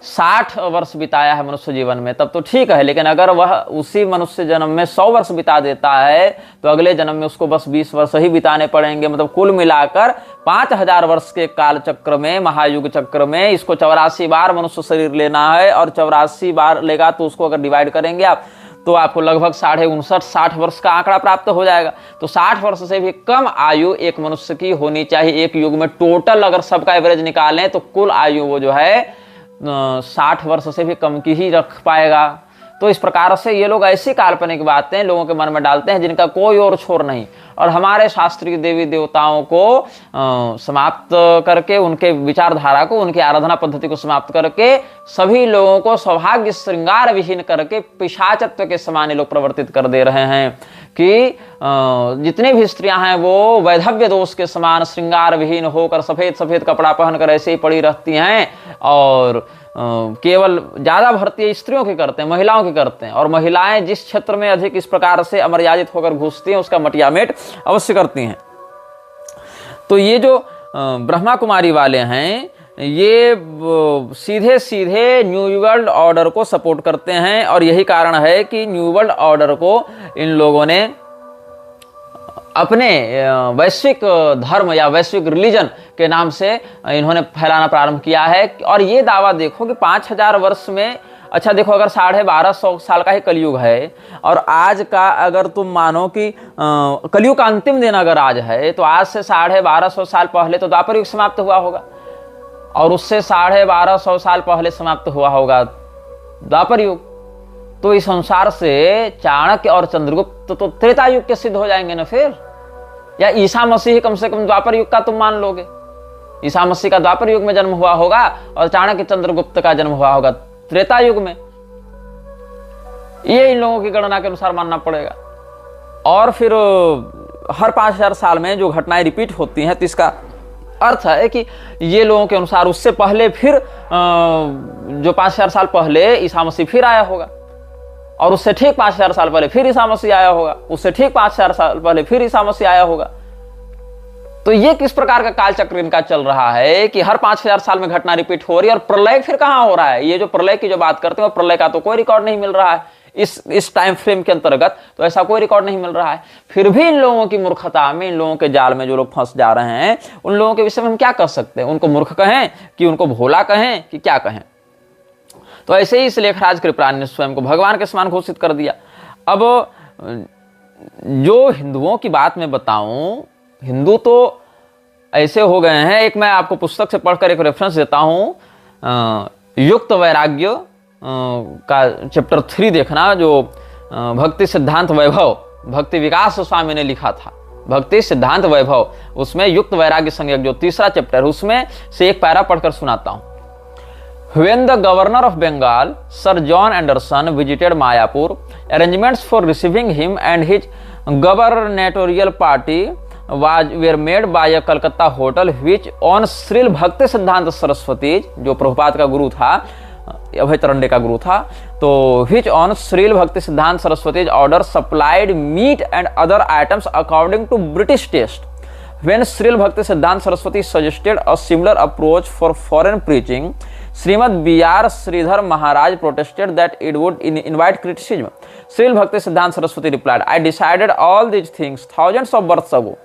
60 वर्ष बिताया है मनुष्य जीवन में तब तो ठीक है, लेकिन अगर वह उसी मनुष्य जन्म में 100 वर्ष बिता देता है तो अगले जन्म में उसको बस 20 वर्ष ही बिताने पड़ेंगे। मतलब कुल मिलाकर 5000 वर्ष के काल चक्र में, महायुग चक्र में इसको 84 बार मनुष्य शरीर लेना है और 84 बार लेगा तो उसको अगर डिवाइड करेंगे आप तो आपको लगभग 59.60 वर्ष का आंकड़ा प्राप्त हो जाएगा। तो 60 वर्ष से भी कम आयु एक मनुष्य की होनी चाहिए एक युग में। टोटल अगर सबका एवरेज निकालें तो कुल आयु वो जो है 60 वर्ष से भी कम की ही रख पाएगा। तो इस प्रकार से ये लोग ऐसी काल्पनिक बातें लोगों के मन में डालते हैं जिनका कोई और छोर नहीं, और हमारे शास्त्रीय देवी देवताओं को समाप्त करके, उनके विचारधारा को, उनकी आराधना पद्धति को समाप्त करके सभी लोगों को सौभाग्य श्रृंगार विहीन करके पिशाचत्व के समान लोग प्रवर्तित कर दे रहे हैं कि जितनी भी स्त्रियां हैं वो वैधव्य दोष के समान श्रृंगार विहीन होकर सफेद सफेद कपड़ा पहनकर ऐसे ही पड़ी रहती हैं और केवल ज्यादा भर्ती स्त्रियों की करते हैं, महिलाओं की करते हैं, और महिलाएं जिस क्षेत्र में अधिक इस प्रकार से अमर्यादित होकर घुसती हैं उसका मटियामेट अवश्य करती हैं। तो ये जो ब्रह्मा कुमारी वाले हैं ये सीधे सीधे न्यू वर्ल्ड ऑर्डर को सपोर्ट करते हैं और यही कारण है कि न्यू वर्ल्ड ऑर्डर को इन लोगों ने अपने वैश्विक धर्म या वैश्विक रिलीजन के नाम से इन्होंने फैलाना प्रारंभ किया है। और ये दावा देखो कि 5000 वर्ष में अच्छा देखो, अगर 1250 साल का ही कलयुग है और आज का अगर तुम मानो कि कलयुग का अंतिम दिन अगर आज है, तो आज से 1250 साल पहले तो द्वापर युग समाप्त हुआ होगा और उससे 1250 साल पहले समाप्त हुआ होगा द्वापर युग। तो इस अनुसार से चाणक्य और चंद्रगुप्त तो त्रेता युग के सिद्ध हो जाएंगे ना फिर, या ईसा मसीह कम से कम द्वापर युग का तुम मान लोगे। ईसा मसीह का द्वापर युग में जन्म हुआ होगा और चाणक्य चंद्रगुप्त का जन्म हुआ होगा त्रेता युग में। ये इन लोगों की गणना के अनुसार मानना पड़ेगा। और फिर हर 5000 साल में जो घटनाएं रिपीट होती हैं, तो इसका अर्थ है कि ये लोगों के अनुसार उससे पहले फिर जो 5000 साल पहले ईसा मसीह फिर आया होगा और उससे ठीक 5000 साल पहले फिर ईसा मसीह आया होगा, उससे ठीक 5000 साल पहले फिर ईसा मसीह आया होगा। तो ये किस प्रकार का कालचक्र इनका चल रहा है कि हर 5000 साल में घटना रिपीट हो रही है। और प्रलय फिर कहां हो रहा है? ये जो प्रलय की जो बात करते हैं, प्रलय का तो कोई रिकॉर्ड नहीं मिल रहा है इस टाइम फ्रेम के अंतर्गत, तो ऐसा कोई रिकॉर्ड नहीं मिल रहा है। फिर भी इन लोगों की मूर्खता में, इन लोगों के जाल में जो लोग फंस जा रहे हैं, उन लोगों के विषय में हम क्या कह सकते हैं? उनको मूर्ख कहें कि उनको भोला कहें कि क्या कहें? तो ऐसे ही इस लेखराज कृपरान ने स्वयं को भगवान के समान घोषित कर दिया। अब जो हिंदुओं की बात मैं बताऊं, हिंदू तो ऐसे हो गए हैं। एक मैं आपको पुस्तक से पढ़कर एक रेफरेंस देता हूं, युक्त वैराग्य का चैप्टर 3 देखना, जो भक्ति सिद्धांत वैभव भक्ति विकास स्वामी ने लिखा था, भक्ति सिद्धांत वैभव। उसमें युक्त वैराग्य संज्ञक जो तीसरा चैप्टर, उसमें से एक पैरा पढ़कर सुनाता हूं। When the governor of Bengal, Sir John Anderson, visited Mayapur, arrangements for receiving him and his gubernatorial party were made by a Calcutta hotel which on Sril Bhakti Siddhanta Saraswati, जो प्रभुपाद का गुरु था, अभय तरंडे का गुरु था, तो which on Sril Bhakti Siddhanta Saraswati's order supplied meat and other items according to British taste. When Sril Bhakti Siddhanta Saraswati suggested a similar approach for foreign preaching, Srimad B.R. Sridhar Maharaj protested that it would invite criticism. Sril Bhakti Siddhanta Saraswati replied, I decided all these things thousands of births ago.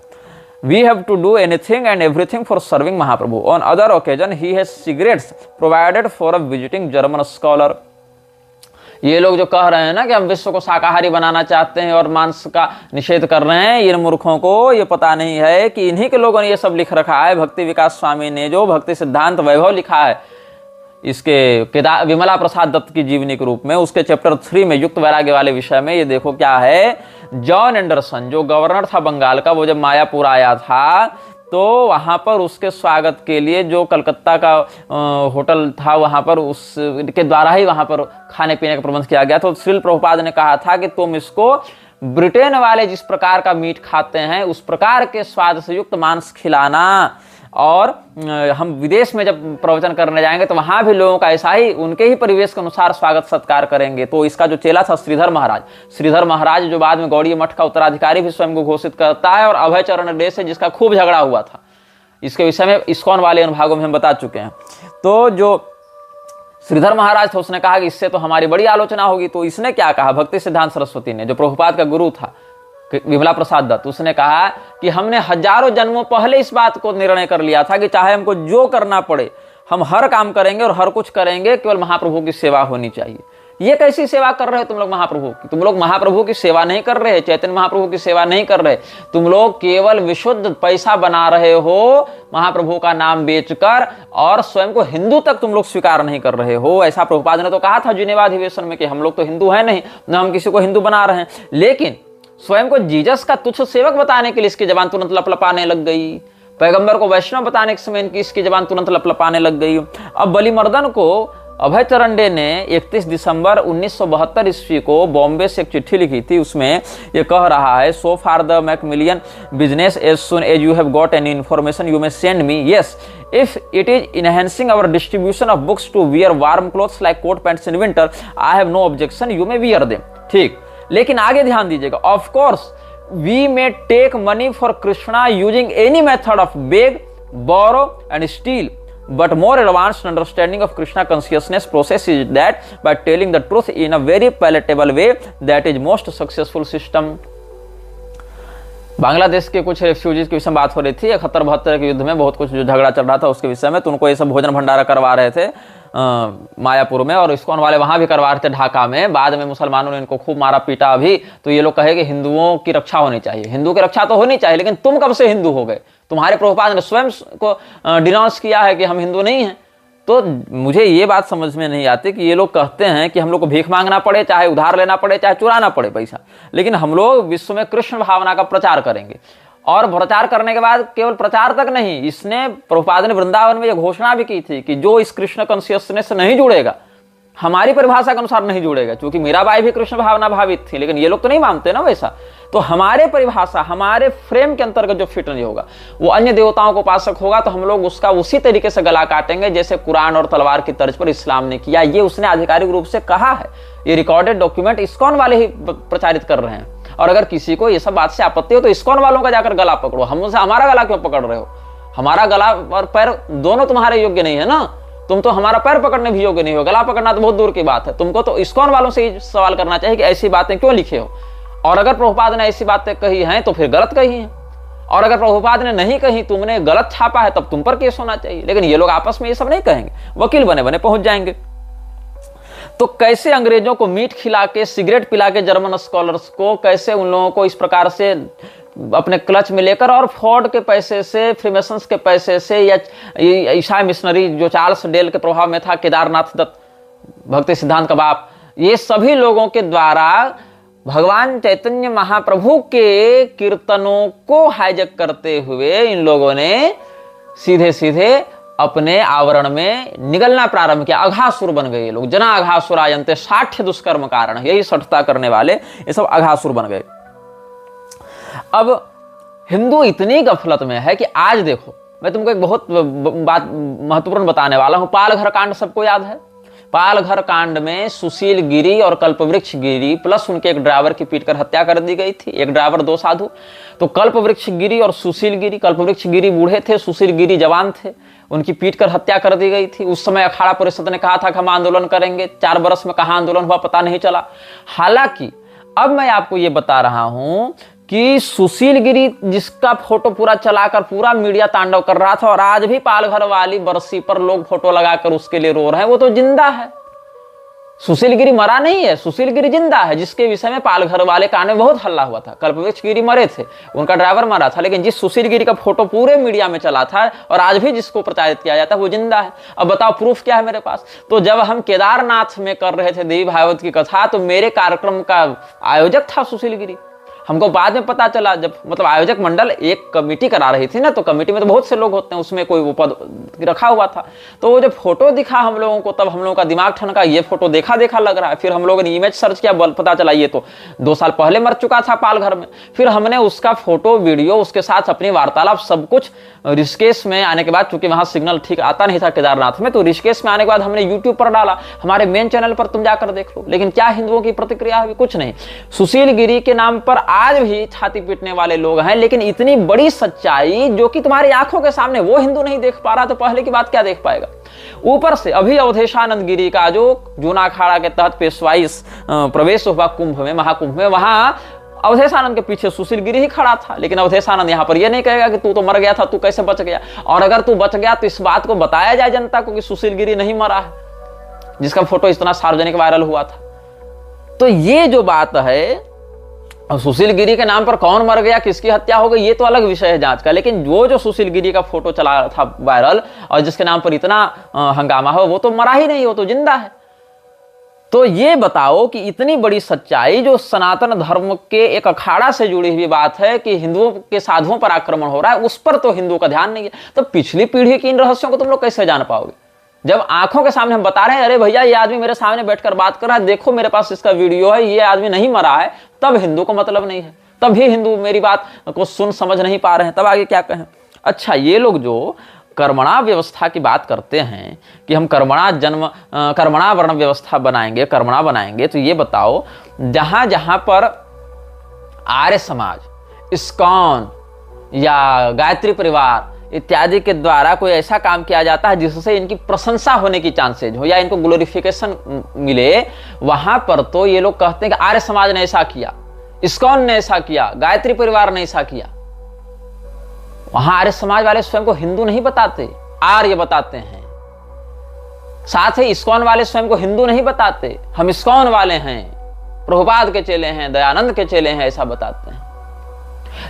We have to do anything and everything for serving Mahaprabhu. On other occasion, he has cigarettes provided for a visiting German scholar. ये लोग जो कह रहे हैं ना कि हम विश्व को शाकाहारी बनाना चाहते हैं और मांस का निषेध कर रहे हैं, इन मूर्खों को ये पता नहीं है कि इन्हीं के लोगों ने ये सब लिख रखा है। भक्ति विकास स्वामी ने जो भक्ति सिद्धांत वैभव लिखा है, इसके किताब विमला प्रसाद दत्त की जीवनी के रूप में, उसके चैप्टर 3 में युक्त वैराग्य वाले विषय में ये देखो क्या है। जॉन एंडरसन जो गवर्नर था बंगाल का, वो जब मायापुर आया था तो वहां पर उसके स्वागत के लिए जो कलकत्ता का होटल था, वहां पर उसके द्वारा ही वहां पर खाने पीने का प्रबंध किया गया। तो श्रील प्रभुपाद ने कहा था कि तुम इसको ब्रिटेन वाले जिस प्रकार का मीट खाते हैं उस प्रकार के स्वाद से युक्त मांस खिलाना, और हम विदेश में जब प्रवचन करने जाएंगे तो वहां भी लोगों का ऐसा ही, उनके ही परिवेश के अनुसार स्वागत सत्कार करेंगे। तो इसका जो चेला था श्रीधर महाराज जो बाद में गौड़ीय मठ का उत्तराधिकारी भी स्वयं को घोषित करता है, और अभय चरण डे से जिसका खूब झगड़ा हुआ था, इसके विषय में इस्कॉन वाले अनुभागों में हम बता चुके हैं। तो जो श्रीधर महाराज था उसने कहा कि इससे तो हमारी बड़ी आलोचना होगी। तो इसने क्या कहा, भक्ति सिद्धांत सरस्वती ने, जो प्रभुपाद का गुरु था विमला प्रसाद दत्त, उसने कहा कि हमने हजारों जन्मों पहले इस बात को निर्णय कर लिया था कि चाहे हमको जो करना पड़े हम हर काम करेंगे और हर कुछ करेंगे, केवल महाप्रभु की सेवा होनी चाहिए। ये कैसी सेवा कर रहे हो तुम लोग महाप्रभु की? तुम लोग महाप्रभु की सेवा नहीं कर रहे, चैतन्य महाप्रभु की सेवा नहीं कर रहे, तुम लोग केवल विशुद्ध पैसा बना रहे हो महाप्रभु का नाम बेचकर, और स्वयं को हिंदू तक तुम लोग स्वीकार नहीं कर रहे हो। ऐसा प्रभुपाद ने तो कहा था जिनेवा अधिवेशन में कि हम लोग तो हिंदू है नहीं, न हम किसी को हिंदू बना रहे हैं। लेकिन स्वयं को जीसस का तुच्छ सेवक बताने के लिए इसकी जबान तुरंत लपलपाने लग गई। पैगंबर को वैष्णव बताने के समय इनकी इसकी जबान तुरंत लपलपाने लग गई। अब बलिमर्दन को अभय चरंडे ने 31 दिसंबर 1972 ईस्वी को बॉम्बे से एक चिट्ठी लिखी थी। उसमें यह कह रहा है, so for the Macmillan business as soon as you have got any information you may send me. Yes, if it is enhancing our distribution of books to wear warm clothes like coat pants in winter, I have no objection, you may wear them। ठीक, लेकिन आगे ध्यान दीजिएगा, of course we may take money for Krishna using any method of beg, borrow and steal, but more advanced understanding of Krishna consciousness process is that by telling the truth in a very palatable way, that is most successful system। Bangladesh के कुछ refugees के विषय में बात हो रही थी, 71-72 के युद्ध में बहुत कुछ जो झगड़ा चल रहा था उसके विषय में, तो उनको ये सब भोजन भंडारा करवा रहे थे मायापुर में, और इस्कॉन वाले वहां भी करवा रहे थे ढाका में। बाद में मुसलमानों ने इनको खूब मारा पीटा। अभी तो ये लोग कहे कि हिंदुओं की रक्षा होनी चाहिए। हिंदू की रक्षा तो होनी चाहिए, लेकिन तुम कब से हिंदू हो गए? तुम्हारे प्रभुपाद ने स्वयं को डिनाउंस किया है कि हम हिंदू नहीं हैं। तो मुझे ये बात समझ में नहीं आती कि ये लोग कहते हैं कि हम लोग को भीख मांगना पड़े, चाहे उधार लेना पड़े, चाहे चुराना पड़े पैसा, लेकिन हम लोग विश्व में कृष्ण भावना का प्रचार करेंगे। और प्रचार करने के बाद केवल प्रचार तक नहीं, इसने प्रभुपाद ने वृंदावन में यह घोषणा भी की थी कि जो इस कृष्ण कॉन्शियसनेस से नहीं जुड़ेगा, हमारी परिभाषा के अनुसार नहीं जुड़ेगा, क्योंकि मीराबाई भी कृष्ण भावना भावित थी, लेकिन ये लोग तो नहीं मानते ना वैसा। तो हमारे परिभाषा, हमारे फ्रेम के अंतर्गत जो फिट नहीं होगा, वो अन्य देवताओं को उपासक होगा, तो हम लोग उसका उसी तरीके से गला काटेंगे जैसे कुरान और तलवार की तर्ज पर इस्लाम ने किया। ये उसने आधिकारिक रूप से कहा है। ये रिकॉर्डेड डॉक्यूमेंट इस्कॉन वाले ही प्रचारित कर रहे हैं। और अगर किसी को ये सब बात से आपत्ति हो तो इस्कॉन वालों का जाकर गला पकड़ो। हमसे हमारा गला क्यों पकड़ रहे हो? हमारा गला और पैर दोनों तुम्हारे योग्य नहीं है ना। तुम तो हमारा पैर पकड़ने भी योग्य नहीं हो, गला पकड़ना तो बहुत दूर की बात है। तुमको तो इस्कॉन वालों से ही सवाल करना चाहिए कि ऐसी बातें क्यों लिखे हो, और अगर प्रभुपाद ने ऐसी बातें कही हैं तो फिर गलत कही हैं, और अगर प्रभुपाद ने नहीं कही, तुमने गलत छापा है, तब तुम पर केस होना चाहिए। लेकिन ये लोग आपस में ये सब नहीं कहेंगे, वकील बने बने पहुंच जाएंगे। तो कैसे अंग्रेजों को मीट खिला के, सिगरेट पिला के, जर्मन स्कॉलर्स को कैसे उन लोगों को इस प्रकार से अपने क्लच में लेकर, और फोर्ड के पैसे से, फ्रीमेसन्स के पैसे से, या ईसाई मिशनरी जो चार्ल्स डेल के प्रभाव में था, केदारनाथ दत्त भक्ति सिद्धांत का बाप, ये सभी लोगों के द्वारा भगवान चैतन्य महाप्रभु के कीर्तनों को हाईजैक करते हुए इन लोगों ने सीधे सीधे अपने आवरण में निगलना प्रारंभ किया। अघासुर बन गए ये लोग। जना अघासुरायन्ते 60 दुष्कर्म कारण, यही सठता करने वाले ये सब अघासुर बन गए। अब हिंदू इतनी गफलत में है कि आज देखो, मैं तुमको एक बहुत बात महत्वपूर्ण बताने वाला हूं। पालघर कांड सबको याद है। पालघर कांड में सुशील गिरी और कल्पवृक्ष गिरी प्लस उनके एक ड्राइवर की पीटकर हत्या कर दी गई थी। एक ड्राइवर, दो साधु। तो कल्पवृक्ष गिरी और सुशील गिरी, कल्पवृक्ष गिरी बूढ़े थे, सुशील गिरी जवान थे, उनकी पीटकर हत्या कर दी गई थी। उस समय अखाड़ा परिषद ने कहा था कि हम आंदोलन करेंगे। 4 बरस में कहां आंदोलन हुआ पता नहीं चला। हालांकि अब मैं आपको यह बता रहा हूं कि सुशील गिरी, जिसका फोटो पूरा चलाकर पूरा मीडिया तांडव कर रहा था, और आज भी पालघर वाली बरसी पर लोग फोटो लगाकर उसके लिए रो रहे हैं, वो तो जिंदा है। सुशील गिरी मरा नहीं है, सुशील गिरी जिंदा है, जिसके विषय में पालघर वाले कांड में बहुत हल्ला हुआ था। कल्पवृक्ष गिरी मरे थे, उनका ड्राइवर मरा था, लेकिन जिस सुशील गिरी का फोटो पूरे मीडिया में चला था और आज भी जिसको प्रचारित किया जाता है, वो जिंदा है। अब बताओ प्रूफ क्या है मेरे पास? तो जब हम केदारनाथ में कर रहे थे देवी भागवत की कथा, तो मेरे कार्यक्रम का आयोजक था सुशील गिरी। हमको बाद में पता चला, जब मतलब आयोजक मंडल एक कमेटी करा रही थी ना, तो कमेटी में तो बहुत से लोग होते हैं, उसमें कोई वो पद रखा हुआ था। तो वो जब फोटो दिखा हम लोगों को, तब हम लोगों का दिमाग ठनका, ये फोटो देखा देखा लग रहा है। फिर हम लोगों ने इमेज सर्च किया, पता चला ये तो 2 साल पहले मर चुका था पालघर में। फिर हमने उसका फोटो, वीडियो, उसके साथ अपनी वार्तालाप सब कुछ ऋषिकेश में आने के बाद, चूंकि वहां सिग्नल ठीक आता नहीं था केदारनाथ में, तो ऋषिकेश में आने के बाद हमने यूट्यूब पर डाला। हमारे मेन चैनल पर तुम जाकर देख लो। लेकिन क्या हिंदुओं की प्रतिक्रिया हुई? कुछ नहीं। सुशील गिरी के नाम पर आज भी छाती पीटने वाले लोग हैं, लेकिन इतनी बड़ी सच्चाई जो कि तुम्हारी आंखों के सामने वो हिंदू नहीं देख पा रहा, तो पहले की बात क्या देख पाएगा? ऊपर से अभी अवधेशानंद गिरी का जो जूना अखाड़ा के तहत पेशवाई प्रवेश हुआ कुंभ में, महाकुंभ में, वहां अवधेशानंद के पीछे सुशील गिरी ही खड़ा था। लेकिन अवधेशानंद यहां पर यह नहीं कहेगा कि तू तो मर गया था, तू कैसे बच गया। और अगर तू बच गया तो इस बात को बताया जाए जनता को कि सुशील गिरी नहीं मरा है, जिसका फोटो इतना सार्वजनिक वायरल हुआ था। तो ये जो बात है, सुशील गिरी के नाम पर कौन मर गया, किसकी हत्या हो गई, ये तो अलग विषय है जांच का। लेकिन जो सुशील गिरी का फोटो चला था वायरल और जिसके नाम पर इतना हंगामा हो, वो तो मरा ही नहीं, वो तो जिंदा है। तो ये बताओ कि इतनी बड़ी सच्चाई जो सनातन धर्म के एक अखाड़ा से जुड़ी हुई बात है कि हिंदुओं के साधुओं पर आक्रमण हो रहा है, उस पर तो हिंदुओं का ध्यान नहीं है। तो पिछली पीढ़ी की इन रहस्यों को तुम लोग कैसे जान पाओगे? जब आंखों के सामने हम बता रहे हैं, अरे भैया ये आदमी मेरे सामने बैठकर बात कर रहा है, देखो मेरे पास इसका वीडियो है, ये आदमी नहीं मरा है, तब हिंदू को मतलब नहीं है, तब भी हिंदू मेरी बात को सुन समझ नहीं पा रहे हैं, तब आगे क्या कहें? अच्छा, ये लोग जो कर्मणा व्यवस्था की बात करते हैं कि हम कर्मणा वर्ण व्यवस्था बनाएंगे, कर्मणा बनाएंगे, तो ये बताओ जहां जहां पर आर्य समाज, इस्कॉन या गायत्री परिवार इत्यादि के द्वारा कोई ऐसा काम किया जाता है जिससे इनकी प्रशंसा होने की चांसेज हो या इनको ग्लोरिफिकेशन मिले, वहां पर तो ये लोग कहते हैं कि आर्य समाज ने ऐसा किया, इस्कॉन ने ऐसा किया, गायत्री परिवार ने ऐसा किया। वहां आर्य समाज वाले स्वयं को हिंदू नहीं बताते, आर्य बताते हैं। साथ ही इस्कॉन वाले स्वयं को हिंदू नहीं बताते, हम इस्कॉन वाले हैं, प्रभुपाद के चेले हैं, दयानंद के चेले हैं, ऐसा बताते हैं।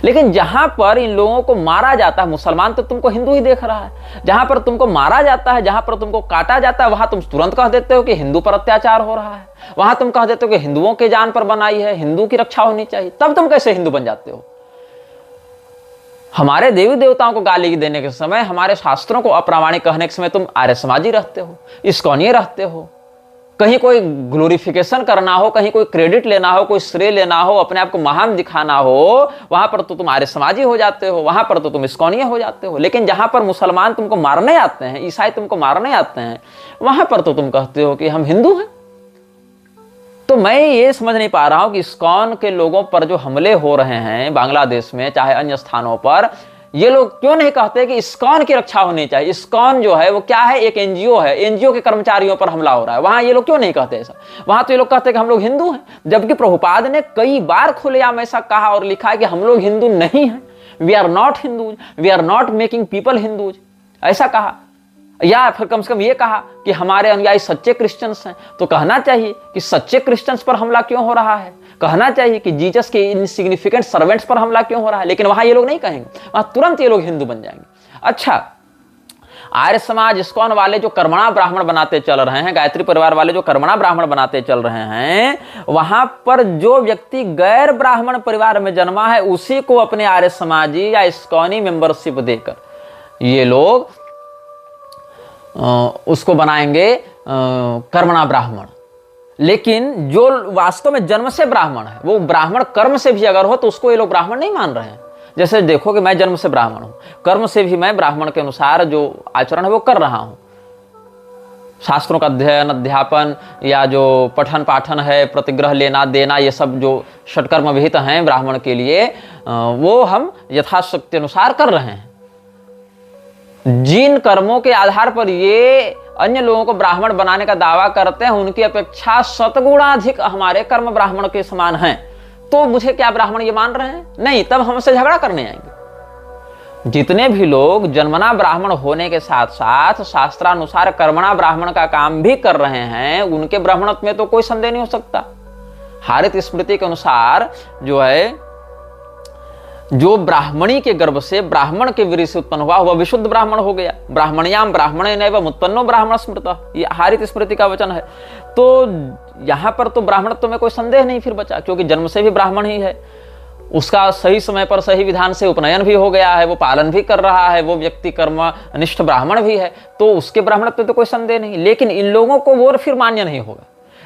लेकिन जहां पर इन लोगों को मारा जाता है, मुसलमान तो तुमको हिंदू ही देख रहा है, जहां पर तुमको मारा जाता है, जहां पर तुमको काटा जाता है, वहां तुम तुरंत कह देते हो कि हिंदू पर अत्याचार हो रहा है, वहां तुम कह देते हो कि हिंदुओं के जान पर बनाई है, हिंदू की रक्षा होनी चाहिए। तब तुम कैसे हिंदू बन जाते हो? हमारे देवी देवताओं को गाली देने के समय, हमारे शास्त्रों को अप्रामाणिक कहने के समय तुम आर्य समाजी रहते हो, इस्कॉनीय रहते हो। कहीं कोई ग्लोरिफिकेशन करना हो, कहीं कोई क्रेडिट लेना हो, कोई श्रेय लेना हो, अपने आप को महान दिखाना हो, वहां पर तो तुम आर्य समाजी हो जाते हो, वहां पर तो तुम इस्कॉनीय हो जाते हो। लेकिन जहां पर मुसलमान तुमको मारने आते हैं, ईसाई तुमको मारने आते हैं, वहां पर तो तुम कहते हो कि हम हिंदू हैं। तो मैं ये समझ नहीं पा रहा हूं कि इस्कॉन के लोगों पर जो हमले हो रहे हैं बांग्लादेश में, चाहे अन्य स्थानों पर, ये लोग क्यों नहीं कहते कि इस्कॉन की रक्षा होनी चाहिए। इस्कॉन जो है वो क्या है? एक एनजीओ है, एनजीओ के कर्मचारियों पर हमला हो रहा है। वहां ये लोग क्यों नहीं कहते ऐसा? वहां तो ये लोग कहते हैं कि हम लोग हिंदू हैं, जबकि प्रभुपाद ने कई बार खुलेआम ऐसा कहा और लिखा है कि हम लोग हिंदू नहीं हैं, we are not Hindus, we are not making people Hindus, ऐसा कहा। या फिर कम से कम ये कहा कि हमारे अनुयायी सच्चे क्रिश्चियंस हैं। तो कहना चाहिए कि सच्चे क्रिश्चियंस पर हमला क्यों हो रहा है, कहना चाहिए कि जीसस के इनसिग्निफिकेंट सर्वेंट्स पर हमला क्यों हो रहा है। लेकिन वहां ये लोग नहीं कहेंगे, वहां तुरंत ये लोग हिंदू बन जाएंगे। अच्छा, आर्य समाज इस्कॉन वाले जो कर्मणा ब्राह्मण बनाते चल रहे हैं, गायत्री परिवार वाले जो कर्मणा ब्राह्मण बनाते चल रहे हैं, वहां पर जो व्यक्ति गैर ब्राह्मण परिवार में जन्मा है उसी को अपने आर्य समाजी या इस्कॉनी मेंबरशिप देकर ये लोग उसको बनाएंगे कर्मणा ब्राह्मण। लेकिन जो वास्तव में जन्म से ब्राह्मण है, वो ब्राह्मण कर्म से भी अगर हो तो उसको ये लोग ब्राह्मण नहीं मान रहे हैं। जैसे देखो कि मैं जन्म से ब्राह्मण हूं, कर्म से भी मैं ब्राह्मण के अनुसार जो आचरण है वो कर रहा हूं। शास्त्रों का अध्ययन अध्यापन या जो पठन पाठन है, प्रतिग्रह लेना देना, ये सब जो षटकर्म विहित हैं ब्राह्मण के लिए, वो हम यथाशक्ति अनुसार कर रहे हैं। जिन कर्मों के आधार पर ये अन्य लोगों को ब्राह्मण बनाने का दावा करते हैं, उनकी अपेक्षा शतगुणाधिक हमारे कर्म ब्राह्मण के समान हैं। तो मुझे क्या ब्राह्मण ये मान रहे हैं? नहीं, तब हमसे झगड़ा करने आएंगे। जितने भी लोग जन्मना ब्राह्मण होने के साथ साथ शास्त्रानुसार कर्मणा ब्राह्मण का काम भी कर रहे हैं, उनके ब्राह्मणत्व में तो कोई संदेह नहीं हो सकता। हारित स्मृति के अनुसार जो है, जो ब्राह्मणी के गर्भ से ब्राह्मण के वीर्य से उत्पन्न हुआ वह विशुद्ध ब्राह्मण हो गया। ब्राह्मण्याम ब्राह्मणे नैव उत्पन्नो ब्राह्मण स्मृतः, ये हारित स्मृति का वचन है। तो यहां पर तो ब्राह्मणत्व में कोई संदेह नहीं फिर बचा, क्योंकि जन्म से भी ब्राह्मण ही है। उसका सही समय पर सही विधान से उपनयन भी हो गया है, वो पालन भी कर रहा है, वो व्यक्ति कर्मनिष्ठ ब्राह्मण भी है, तो उसके ब्राह्मणत्व में तो कोई संदेह नहीं। लेकिन इन लोगों को वो फिर मान्य नहीं होगा।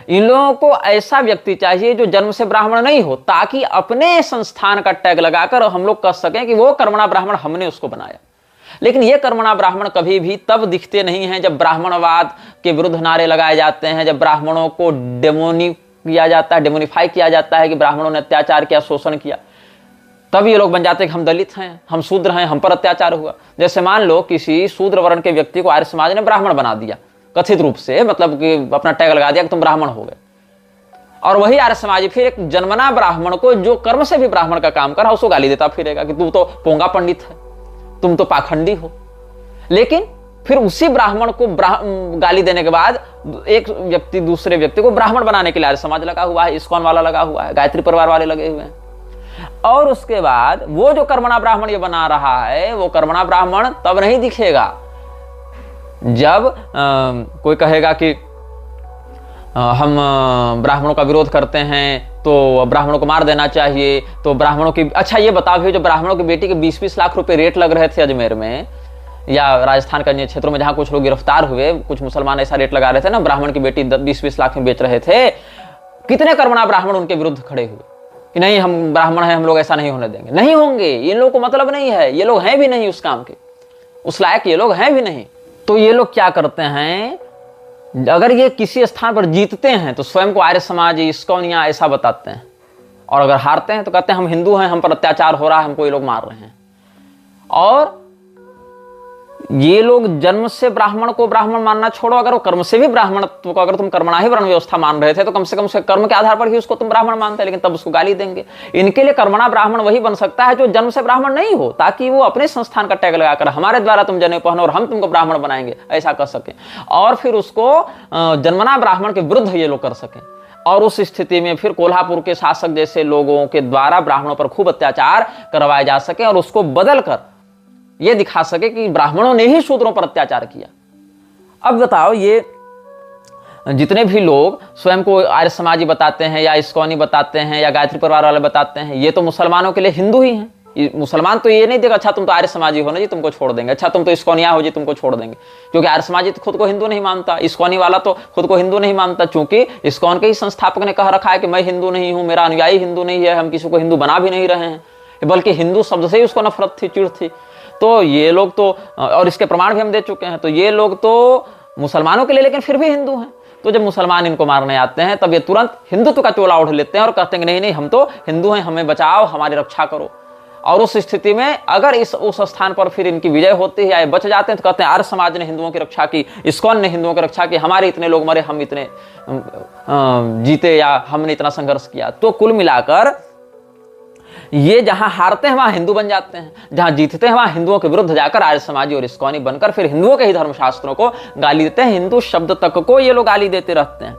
इन लोगों को ऐसा व्यक्ति चाहिए जो जन्म से ब्राह्मण नहीं हो, ताकि अपने संस्थान का टैग लगाकर हम लोग कह सकें कि वो कर्मणा ब्राह्मण हमने उसको बनाया। लेकिन ये कर्मणा ब्राह्मण कभी भी तब दिखते नहीं हैं जब ब्राह्मणवाद के विरुद्ध नारे लगाए जाते हैं, जब ब्राह्मणों को डेमोनिफाई किया जाता है कि ब्राह्मणों ने अत्याचार किया, शोषण किया, तब ये लोग बन जाते हैं कि हम दलित हैं, हम शूद्र हैं, हम पर अत्याचार हुआ। जैसे मान लो किसी शूद्र वर्ण के व्यक्ति को आर्य समाज ने ब्राह्मण बना दिया, कथित रूप से, मतलब कि अपना टैग लगा दिया कि तुम ब्राह्मण हो गए, और वही आर्य समाजी फिर एक जन्मना ब्राह्मण को जो कर्म से भी ब्राह्मण का काम कर रहा, उसको गाली देता फिरेगा कि तू तो पोंगा पंडित है, तुम तो पाखंडी हो। लेकिन फिर उसी ब्राह्मण को गाली देने के बाद एक व्यक्ति दूसरे व्यक्ति को ब्राह्मण बनाने के लिए आर्य समाज लगा हुआ है, इस्कॉन वाला लगा हुआ है, गायत्री परिवार वाले लगे हुए हैं। और उसके बाद वो जो कर्मणा ब्राह्मण ये बना रहा है, वो कर्मणा ब्राह्मण तब नहीं दिखेगा जब कोई कहेगा कि हम ब्राह्मणों का विरोध करते हैं तो ब्राह्मणों को मार देना चाहिए। तो ब्राह्मणों की, अच्छा ये बताओ भी, जो ब्राह्मणों की बेटी के 20-20 लाख रुपए रेट लग रहे थे अजमेर में या राजस्थान के अन्य क्षेत्रों में जहां कुछ लोग गिरफ्तार हुए, कुछ मुसलमान ऐसा रेट लगा रहे थे ना, ब्राह्मण की बेटी 20-20 लाख में बेच रहे थे। कितने कर्मणा ब्राह्मण उनके विरुद्ध खड़े हुए कि नहीं, हम ब्राह्मण हैं, हम लोग ऐसा नहीं होने देंगे। नहीं होंगे, इन लोगों को मतलब नहीं है, ये लोग हैं भी नहीं उस काम के, उस लायक ये लोग हैं भी नहीं। तो ये लोग क्या करते हैं, अगर ये किसी स्थान पर जीतते हैं तो स्वयं को आर्य समाज, इस्कॉन या ऐसा बताते हैं, और अगर हारते हैं तो कहते हैं हम हिंदू हैं, हम पर अत्याचार हो रहा है, हमको ये लोग मार रहे हैं। और ये लोग जन्म से ब्राह्मण को ब्राह्मण मानना छोड़ो, अगर वो कर्म से भी ब्राह्मणत्व को अगर तुम कर्मणा ही वर्ण व्यवस्था मान रहे थे तो कम से कम उसके कर्म के आधार पर ही उसको तुम ब्राह्मण मानते, लेकिन तब उसको गाली देंगे। इनके लिए कर्मणा ब्राह्मण वही बन सकता है जो जन्म से ब्राह्मण नहीं हो, ताकि वो अपने संस्थान का टैग लगाकर हमारे द्वारा तुम जनेऊ पहनो और हम तुमको ब्राह्मण बनाएंगे ऐसा कर सके, और फिर उसको जन्मना ब्राह्मण के विरुद्ध ये लोग कर सके। और उस स्थिति में फिर कोल्हापुर के शासक जैसे लोगों के द्वारा ब्राह्मणों पर खूब अत्याचार करवाए जा सके और उसको बदल कर ये दिखा सके कि ब्राह्मणों ने ही शूद्रों पर अत्याचार किया। अब बताओ, ये जितने भी लोग स्वयं को आर्य समाजी बताते हैं या इस्कॉनी बताते हैं या गायत्री परिवार वाले बताते हैं, ये तो मुसलमानों के लिए हिंदू ही हैं। मुसलमान तो ये नहीं देगा अच्छा तुम तो आर्य समाजी हो ना जी, तुमको छोड़ देंगे, अच्छा तुम तो इस्कॉनिया हो जी, तुमको छोड़ देंगे, क्योंकि आर्य समाजी तो खुद को हिंदू नहीं मानता, इस्कॉनी वाला तो खुद को हिंदू नहीं मानता, क्योंकि इस्कॉन के ही संस्थापक ने कह रखा है कि मैं हिंदू नहीं हूं, मेरा अनुयायी हिंदू नहीं है, हम किसी को हिंदू बना भी नहीं रहे हैं, बल्कि हिंदू शब्द से ही उसको नफरत थी, चिढ़ थी। तो ये लोग तो, और इसके प्रमाण भी हम दे चुके हैं, तो ये लोग तो मुसलमानों के लिए लेकिन फिर भी हिंदू हैं। तो जब मुसलमान इनको मारने आते हैं तब ये तुरंत हिंदुत्व का चोला ओढ़ लेते हैं और कहते हैं नहीं नहीं हम तो हिंदू हैं, हमें बचाओ, हमारी रक्षा करो। और उस स्थिति में अगर उस स्थान पर फिर इनकी विजय होती है या बच जाते हैं तो कहते हैं आर्य समाज ने हिंदुओं की रक्षा की, इस्कॉन ने हिंदुओं की रक्षा की, हमारे इतने लोग मरे, हम इतने जीते या हमने इतना संघर्ष किया। तो कुल मिलाकर ये जहां हारते हैं वहां हिंदू बन जाते हैं, जहां जीतते हैं वहां हिंदुओं के विरुद्ध जाकर आर्य समाजी और इस्कॉनी बनकर फिर हिंदुओं के ही धर्मशास्त्रों को गाली देते हैं, हिंदू शब्द तक को ये लोग गाली देते रहते हैं।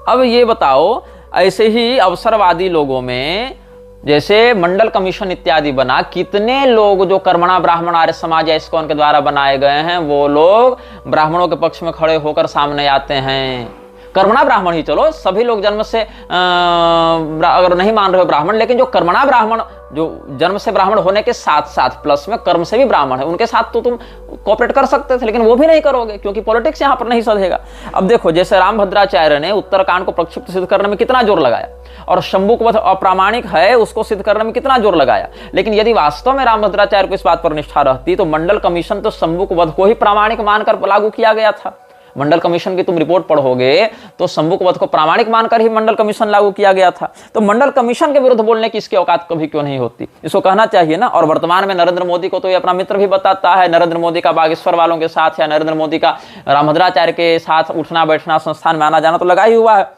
अब ये बताओ, ऐसे ही अवसरवादी लोगों में जैसे मंडल कमीशन इत्यादि बना, कितने लोग जो कर्मणा ब्राह्मण आर्य समाज या इस्कॉन के द्वारा बनाए गए हैं वो लोग ब्राह्मणों के पक्ष में खड़े होकर सामने आते हैं। कर्मणा ब्राह्मण ही चलो, सभी लोग जन्म से अगर नहीं मान रहे हो ब्राह्मण, लेकिन जो कर्मणा ब्राह्मण, जो जन्म से ब्राह्मण होने के साथ साथ प्लस में कर्म से भी ब्राह्मण है, उनके साथ तो तुम कोऑपरेट कर सकते थे, लेकिन वो भी नहीं करोगे क्योंकि पॉलिटिक्स यहां पर नहीं सधेगा। अब देखो, जैसे रामभद्राचार्य ने उत्तरकांड को प्रक्षिप्त सिद्ध करने में कितना जोर लगाया और शंभुक वध अप्रामाणिक है उसको सिद्ध करने में कितना जोर लगाया, लेकिन यदि वास्तव में रामभद्राचार्य को इस बात पर निष्ठा रहती तो मंडल कमीशन तो शंभुक वध को ही प्रामाणिक मानकर लागू किया गया था। मंडल कमीशन की तुम रिपोर्ट पढ़ोगे तो शंभुक वध को प्रामाणिक मानकर ही मंडल कमीशन लागू किया गया था। तो मंडल कमीशन के विरुद्ध बोलने की इसकी औकात कभी क्यों नहीं होती, इसको कहना चाहिए ना। और वर्तमान में नरेंद्र मोदी को तो ये अपना मित्र भी बताता है, नरेंद्र मोदी का बागेश्वर वालों के साथ या नरेंद्र मोदी का रामभद्राचार्य के साथ उठना बैठना, संस्थान में आना जाना तो लगा ही हुआ है।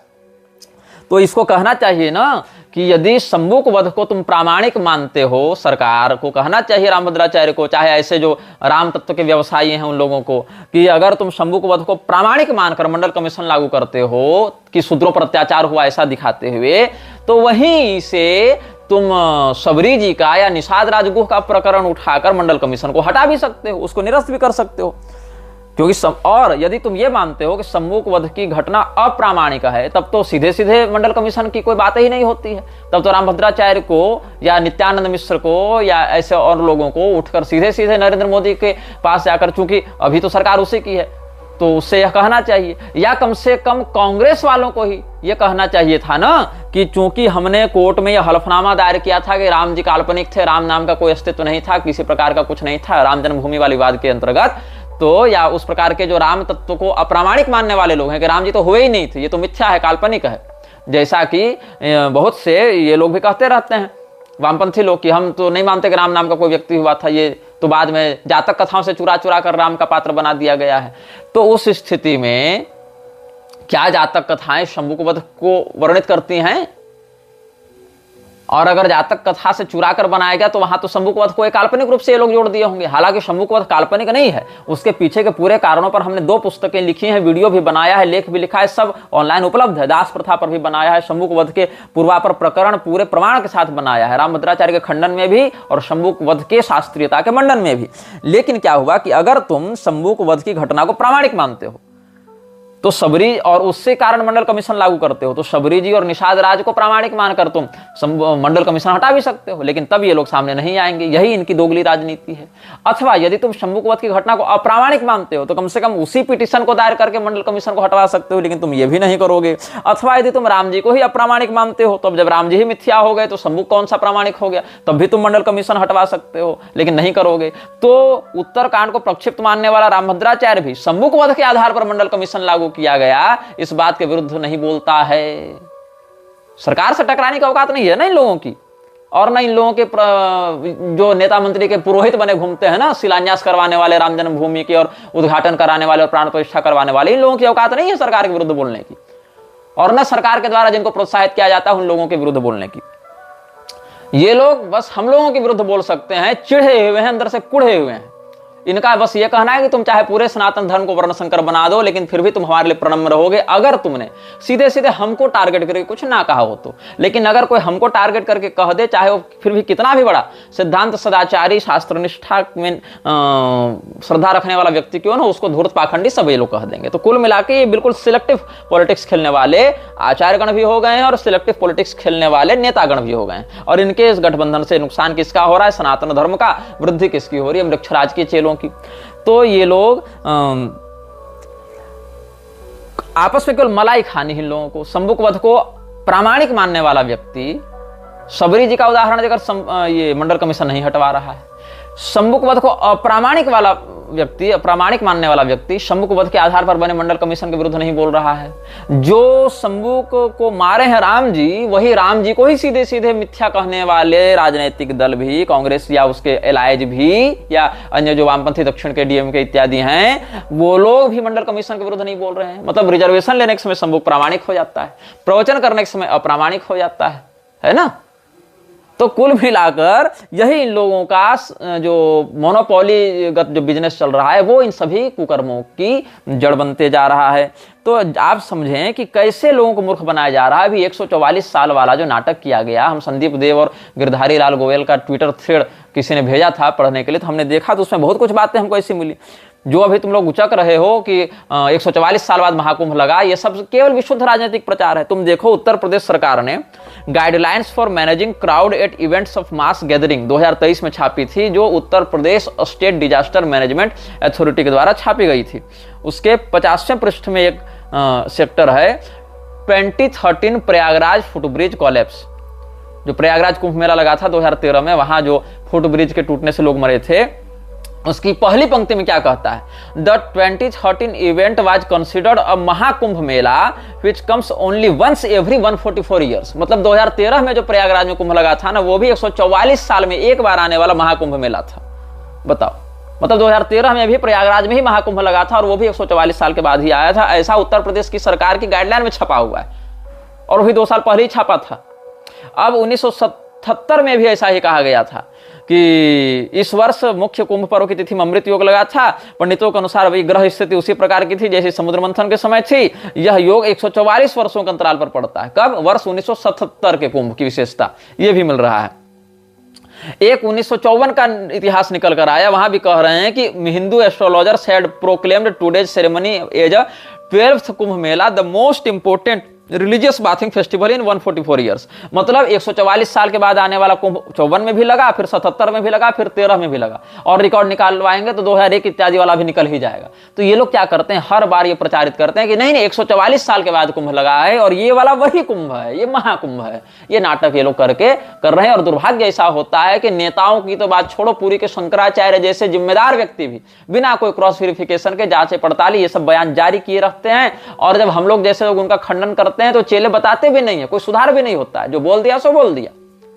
तो इसको कहना चाहिए ना कि यदि शंभुक वध को तुम प्रामाणिक मानते हो, सरकार को कहना चाहिए रामभद्राचार्य को, चाहे ऐसे जो राम तत्व के व्यवसायी हैं उन लोगों को, कि अगर तुम शंभुक वध को प्रामाणिक मानकर मंडल कमीशन लागू करते हो कि शूद्रों पर अत्याचार हुआ ऐसा दिखाते हुए, तो वहीं से तुम सबरी जी का या निषाद राजगुह का प्रकरण उठाकर मंडल कमीशन को हटा भी सकते हो, उसको निरस्त भी कर सकते हो। क्योंकि और यदि तुम ये मानते हो कि शंभुक वध की घटना अप्रामाणिक है, तब तो सीधे सीधे मंडल कमीशन की कोई बात ही नहीं होती है। तब तो रामभद्राचार्य को या नित्यानंद मिश्र को या ऐसे और लोगों को उठकर सीधे सीधे नरेंद्र मोदी के पास जाकर, चूंकि अभी तो सरकार उसी की है, तो उससे यह कहना चाहिए, या कम से कम कांग्रेस वालों को ही यह कहना चाहिए था ना कि चूंकि हमने कोर्ट में यह हलफनामा दायर किया था कि राम जी काल्पनिक थे, राम नाम का कोई अस्तित्व नहीं था, किसी प्रकार का कुछ नहीं था राम जन्मभूमि वाले विवाद के अंतर्गत, तो या उस प्रकार के जो राम तत्व को अप्रामाणिक मानने वाले लोग हैं कि राम जी तो हुए ही नहीं थे, ये तो मिथ्या है, काल्पनिक है, जैसा कि बहुत से ये लोग भी कहते रहते हैं वामपंथी लोग कि हम तो नहीं मानते कि राम नाम का कोई व्यक्ति हुआ था, ये तो बाद में जातक कथाओं से चुरा चुरा कर राम का पात्र बना दिया गया है। तो उस स्थिति में क्या जातक कथाएं शंभुक वध को वर्णित करती हैं? और अगर जातक कथा से चुरा कर बनाया गया तो वहां तो शंभुक वध को एक काल्पनिक रूप से ये लोग जोड़ दिए होंगे। हालांकि शंभुक वध काल्पनिक नहीं है, उसके पीछे के पूरे कारणों पर हमने 2 पुस्तकें लिखी हैं, वीडियो भी बनाया है, लेख भी लिखा है, सब ऑनलाइन उपलब्ध है। दास प्रथा पर भी बनाया है, शंभुक वध के पूर्वापर प्रकरण पूरे प्रमाण के साथ बनाया है, रामभद्राचार्य के खंडन में भी और शंभुक वध के शास्त्रीयता के मंडन में भी। लेकिन क्या हुआ कि अगर तुम शंभुक वध की घटना को प्रामाणिक मानते हो तो सबरी और उससे कारण मंडल कमीशन लागू करते हो, तो सबरी जी और निषाद राज को प्रामाणिक मानकर तुम मंडल कमीशन हटा भी सकते हो, लेकिन तब ये लोग सामने नहीं आएंगे। यही इनकी दोगली राजनीति है। अथवा यदि तुम शंभुक वध की घटना को अप्रामाणिक मानते हो तो कम से कम उसी पिटीशन को दायर करके मंडल कमीशन को हटवा सकते हो, लेकिन तुम ये भी नहीं करोगे। अथवा यदि तुम राम जी को ही अप्रामाणिक मानते हो तो अब जब राम जी ही मिथ्या हो गए तो शंभुक कौन सा प्रामाणिक हो गया, तब भी तुम मंडल कमीशन हटवा सकते हो, लेकिन नहीं करोगे। तो उत्तरकांड को प्रक्षिप्त मानने वाला रामभद्राचार्य भी शंभुक वध के आधार पर मंडल कमीशन लागू किया गया इस बात के विरुद्ध नहीं बोलता है। सरकार से टकराने की औकात नहीं है ना इन लोगों की। और ना इन लोगों के जो नेता मंत्री के पुरोहित बने घूमते हैं ना, शिलान्यास करवाने वाले राम जन्मभूमि की और उद्घाटन कराने वाले और प्राण प्रतिष्ठा करवाने वाले, इन लोगों की औकात नहीं है सरकार के विरुद्ध बोलने की, और ना सरकार के द्वारा जिनको प्रोत्साहित किया जाता है उन लोगों के विरुद्ध बोलने की। ये लोग बस हम लोगों के विरुद्ध बोल सकते हैं, चिढ़े हुए हैं, अंदर से कुढ़े हुए हैं। इनका बस ये कहना है कि तुम चाहे पूरे सनातन धर्म को वर्णशंकर बना दो, लेकिन फिर भी तुम हमारे लिए प्रणम्य रहोगे अगर तुमने सीधे सीधे हमको टारगेट करके कुछ ना कहा हो तो। लेकिन अगर कोई हमको टारगेट करके कह दे, चाहे वो फिर भी कितना भी बड़ा सिद्धांत सदाचारी शास्त्र निष्ठा में श्रद्धा रखने वाला व्यक्ति क्यों ना, उसको धूर्त पाखंडी सब ये लोग कह देंगे। तो कुल मिला के ये बिल्कुल सिलेक्टिव पॉलिटिक्स खेलने वाले आचार्यगण भी हो गए हैं और सिलेक्टिव पॉलिटिक्स खेलने वाले नेतागण भी हो गए हैं। और इनके इस गठबंधन से नुकसान किसका हो रहा है? सनातन धर्म का। वृद्धि किसकी हो रही है? वृक्षराज के चेलों की। तो ये लोग आपस में केवल मलाई खानी इन लोगों को। शंभुक वध को प्रामाणिक मानने वाला व्यक्ति, सबरी जी का उदाहरण देकर ये मंडल कमीशन नहीं हटवा रहा है। शंभुक वध को अप्रामाणिक वाला व्यक्ति, अप्रामाणिक मानने वाला व्यक्ति शंभुक वध के आधार पर बने मंडल कमीशन के विरुद्ध नहीं बोल रहा है। जो शंभुक को मारे हैं राम जी, वही राम जी को ही सीधे सीधे मिथ्या कहने वाले राजनीतिक दल भी, कांग्रेस या उसके एलाइज भी, या अन्य जो वामपंथी दक्षिण के डीएमके इत्यादि हैं, वो लोग भी मंडल कमीशन के विरुद्ध नहीं बोल रहे हैं। मतलब रिजर्वेशन लेने के समय शंभुक प्रामाणिक हो जाता है, प्रवचन करने के समय अप्रामाणिक हो जाता है ना। तो कुल मिलाकर यही इन लोगों का जो मोनोपोलीगत जो बिजनेस चल रहा है, वो इन सभी कुकर्मों की जड़ बनते जा रहा है। तो आप समझें कि कैसे लोगों को मूर्ख बनाया जा रहा है। अभी 144 साल वाला जो नाटक किया गया, हम संदीप देव और गिरधारी लाल गोयल का ट्विटर थ्रेड किसी ने भेजा था पढ़ने के लिए, तो हमने देखा तो उसमें बहुत कुछ बातें हमको ऐसी मिली जो अभी तुम लोग उचक रहे हो कि 144 साल बाद महाकुंभ लगा, ये सब केवल विशुद्ध राजनीतिक प्रचार है। तुम देखो, उत्तर प्रदेश सरकार ने guidelines for managing crowd at events of mass gathering 2023 में छापी थी, जो Uttar Pradesh state disaster management authority के द्वारा छापी गई थी। उसके 50वें पृष्ठ में एक सेक्टर है 2013 प्रयागराज फुटब्रिज कोलैप्स। जो प्रयागराज कुंभ मेला लगा था 2013 में, वहां जो फुटब्रिज के टूटने से लोग मरे थे, उसकी पहली पंक्ति में क्या कहता है? The 2013 event was considered a Maha Kumbh Mela which comes only once every 144 years. मतलब 2013 में जो प्रयागराज में कुंभ लगा था ना, वो भी 144 साल में एक बार आने वाला महाकुंभ मेला था। बताओ, मतलब 2013 में भी प्रयागराज में ही महाकुंभ लगा था और वो भी 144 साल के बाद ही आया था। ऐसा उत्तर प्रदेश की सरकार की गाइडलाइन में छपा हुआ है, और वो भी 2 साल पहले ही छपा था। अब 1977 में भी ऐसा ही कहा गया था कि इस वर्ष मुख्य कुंभ पर्व की तिथि में अमृत योग लगा था। पंडितों के अनुसार वही ग्रह स्थिति उसी प्रकार की थी जैसे समुद्र मंथन के समय थी। यह योग 144 वर्षों के अंतराल पर पड़ता है। कब? वर्ष 1977 के कुंभ की विशेषता ये भी मिल रहा है। एक 1954 का इतिहास निकल कर आया, वहां भी कह रहे हैं कि Hindu astrologers had proclaimed today's ceremony as a 12th Kumbh Mela the most important religious bathing festival in 144 years. मतलब 144 साल के बाद आने वाला कुंभ 54 में भी लगा, फिर 77 में भी लगा, फिर 13 में भी लगा, और रिकॉर्ड निकालवाएंगे तो 2001 इत्यादि वाला भी निकल ही जाएगा। तो ये लोग क्या करते हैं, हर बार ये प्रचारित करते हैं कि नहीं 144 साल के बाद कुंभ लगा है और ये वाला वही कुंभ है, ये महाकुंभ है। ये नाटक ये लोग कर रहे हैं। और दुर्भाग्य ऐसा होता है कि नेताओं की तो बात छोड़ो, पूरी के शंकराचार्य जैसे जिम्मेदार व्यक्ति भी बिना कोई क्रॉस वेरिफिकेशन के, जांच पड़ताल, ये सब बयान जारी किए रखते हैं। और जब हम लोग जैसे लोग उनका खंडन करते हैं तो चेले बताते भी नहीं है, कोई सुधार भी नहीं होता है। जो बोल दिया सो बोल दिया।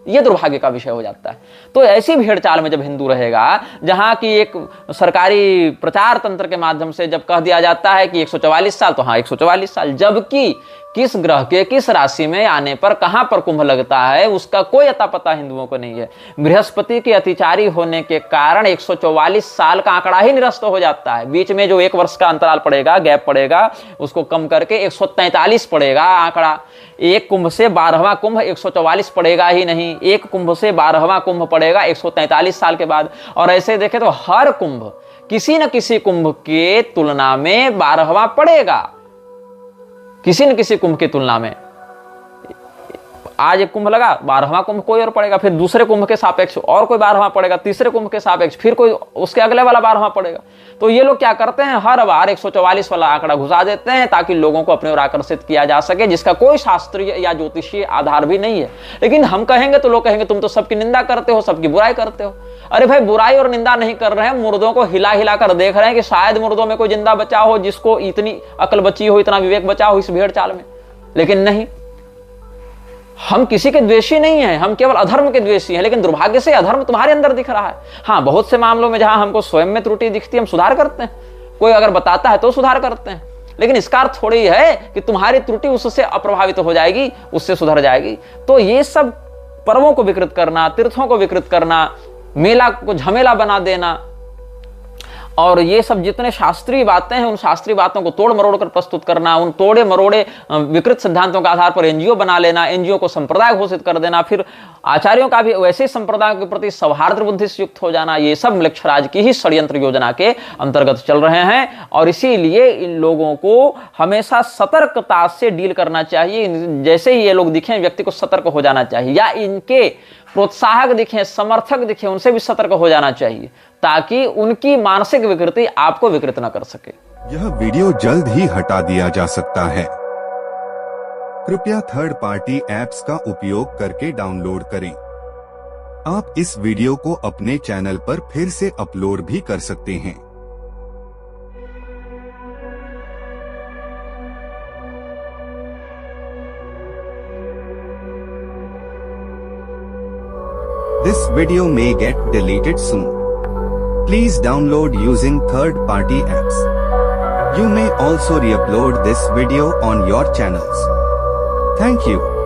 ये दुर्भाग्य का विषय हो जाता है। तो ऐसी भेड़ चाल में जब हिंदू रहेगा, जहां की एक सरकारी प्रचार तंत्र के माध्यम से जब कह दिया जाता है कि 144 साल, तो हाँ 144 साल, जबकि किस ग्रह के किस राशि में आने पर कहां पर कुंभ लगता है उसका कोई अता पता हिंदुओं को नहीं है। बृहस्पति के अतिचारी होने के कारण 144 साल का आंकड़ा ही निरस्त हो जाता है। बीच में जो 1 वर्ष का अंतराल पड़ेगा, गैप पड़ेगा, उसको कम करके 143 पड़ेगा आंकड़ा। एक कुंभ से 12वां कुंभ 144 पड़ेगा ही नहीं, एक कुंभ से 12वां कुंभ पड़ेगा 143 साल के बाद। और ऐसे देखें तो हर कुंभ किसी न किसी कुंभ के तुलना में 12वां पड़ेगा, किसी न किसी कुंभ की तुलना में। आज एक कुंभ लगा, 12वां कुंभ कोई और पड़ेगा, फिर दूसरे कुंभ के सापेक्ष और कोई 12वां पड़ेगा, तीसरे कुंभ के सापेक्ष फिर कोई उसके अगले वाला 12वां पड़ेगा। तो ये लोग क्या करते हैं, हर बार 144 वाला आंकड़ा घुसा देते हैं ताकि लोगों को अपने ओर आकर्षित किया जा सके, जिसका कोई शास्त्रीय या ज्योतिषीय आधार भी नहीं है। लेकिन हम कहेंगे तो लोग कहेंगे तुम तो सबकी निंदा करते हो, सबकी बुराई करते हो। अरे भाई, बुराई और निंदा नहीं कर रहे हैं, मुर्दों को हिला हिला कर देख रहे हैं कि शायद मुर्दों में कोई जिंदा बचा हो, जिसको इतनी अकल बची हो, इतना विवेक बचा हो इस भेड़ चाल में। लेकिन नहीं, हम किसी के द्वेषी नहीं हैं, हम केवल अधर्म के द्वेषी हैं, लेकिन दुर्भाग्य से अधर्म तुम्हारे अंदर दिख रहा है। हाँ, बहुत से मामलों में जहां हमको स्वयं में त्रुटि दिखती है हम सुधार करते हैं, कोई अगर बताता है तो सुधार करते हैं, लेकिन इसका अर्थ थोड़ी है कि तुम्हारी त्रुटि उससे अप्रभावित हो जाएगी, उससे सुधर जाएगी। तो ये सब पर्वों को विकृत करना, तीर्थों को विकृत करना, मेला को झमेला बना देना, और ये सब जितने शास्त्रीय बातें हैं उन शास्त्रीय बातों को तोड़ मरोड़ कर प्रस्तुत करना, उन तोड़े मरोड़े विकृत सिद्धांतों के आधार पर एनजीओ बना लेना, एनजीओ को संप्रदाय घोषित कर देना, फिर आचार्यों का भी वैसे संप्रदायों के प्रति सौहार्द बुद्धि से युक्त हो जाना, ये सब म्लेच्छराज की ही षड्यंत्र योजना के अंतर्गत चल रहे हैं। और इसीलिए इन लोगों को हमेशा सतर्कता से डील करना चाहिए। जैसे ही ये लोग दिखें व्यक्ति को सतर्क हो जाना चाहिए, या इनके प्रोत्साहक दिखें, समर्थक दिखें, उनसे भी सतर्क हो जाना चाहिए, ताकि उनकी मानसिक विकृति आपको विकृत न कर सके। यह वीडियो जल्द ही हटा दिया जा सकता है। कृपया थर्ड पार्टी ऐप्स का उपयोग करके डाउनलोड करें। आप इस वीडियो को अपने चैनल पर फिर से अपलोड भी कर सकते हैं। This video may get deleted soon. Please download using third-party apps. You may also re-upload this video on your channels. Thank you.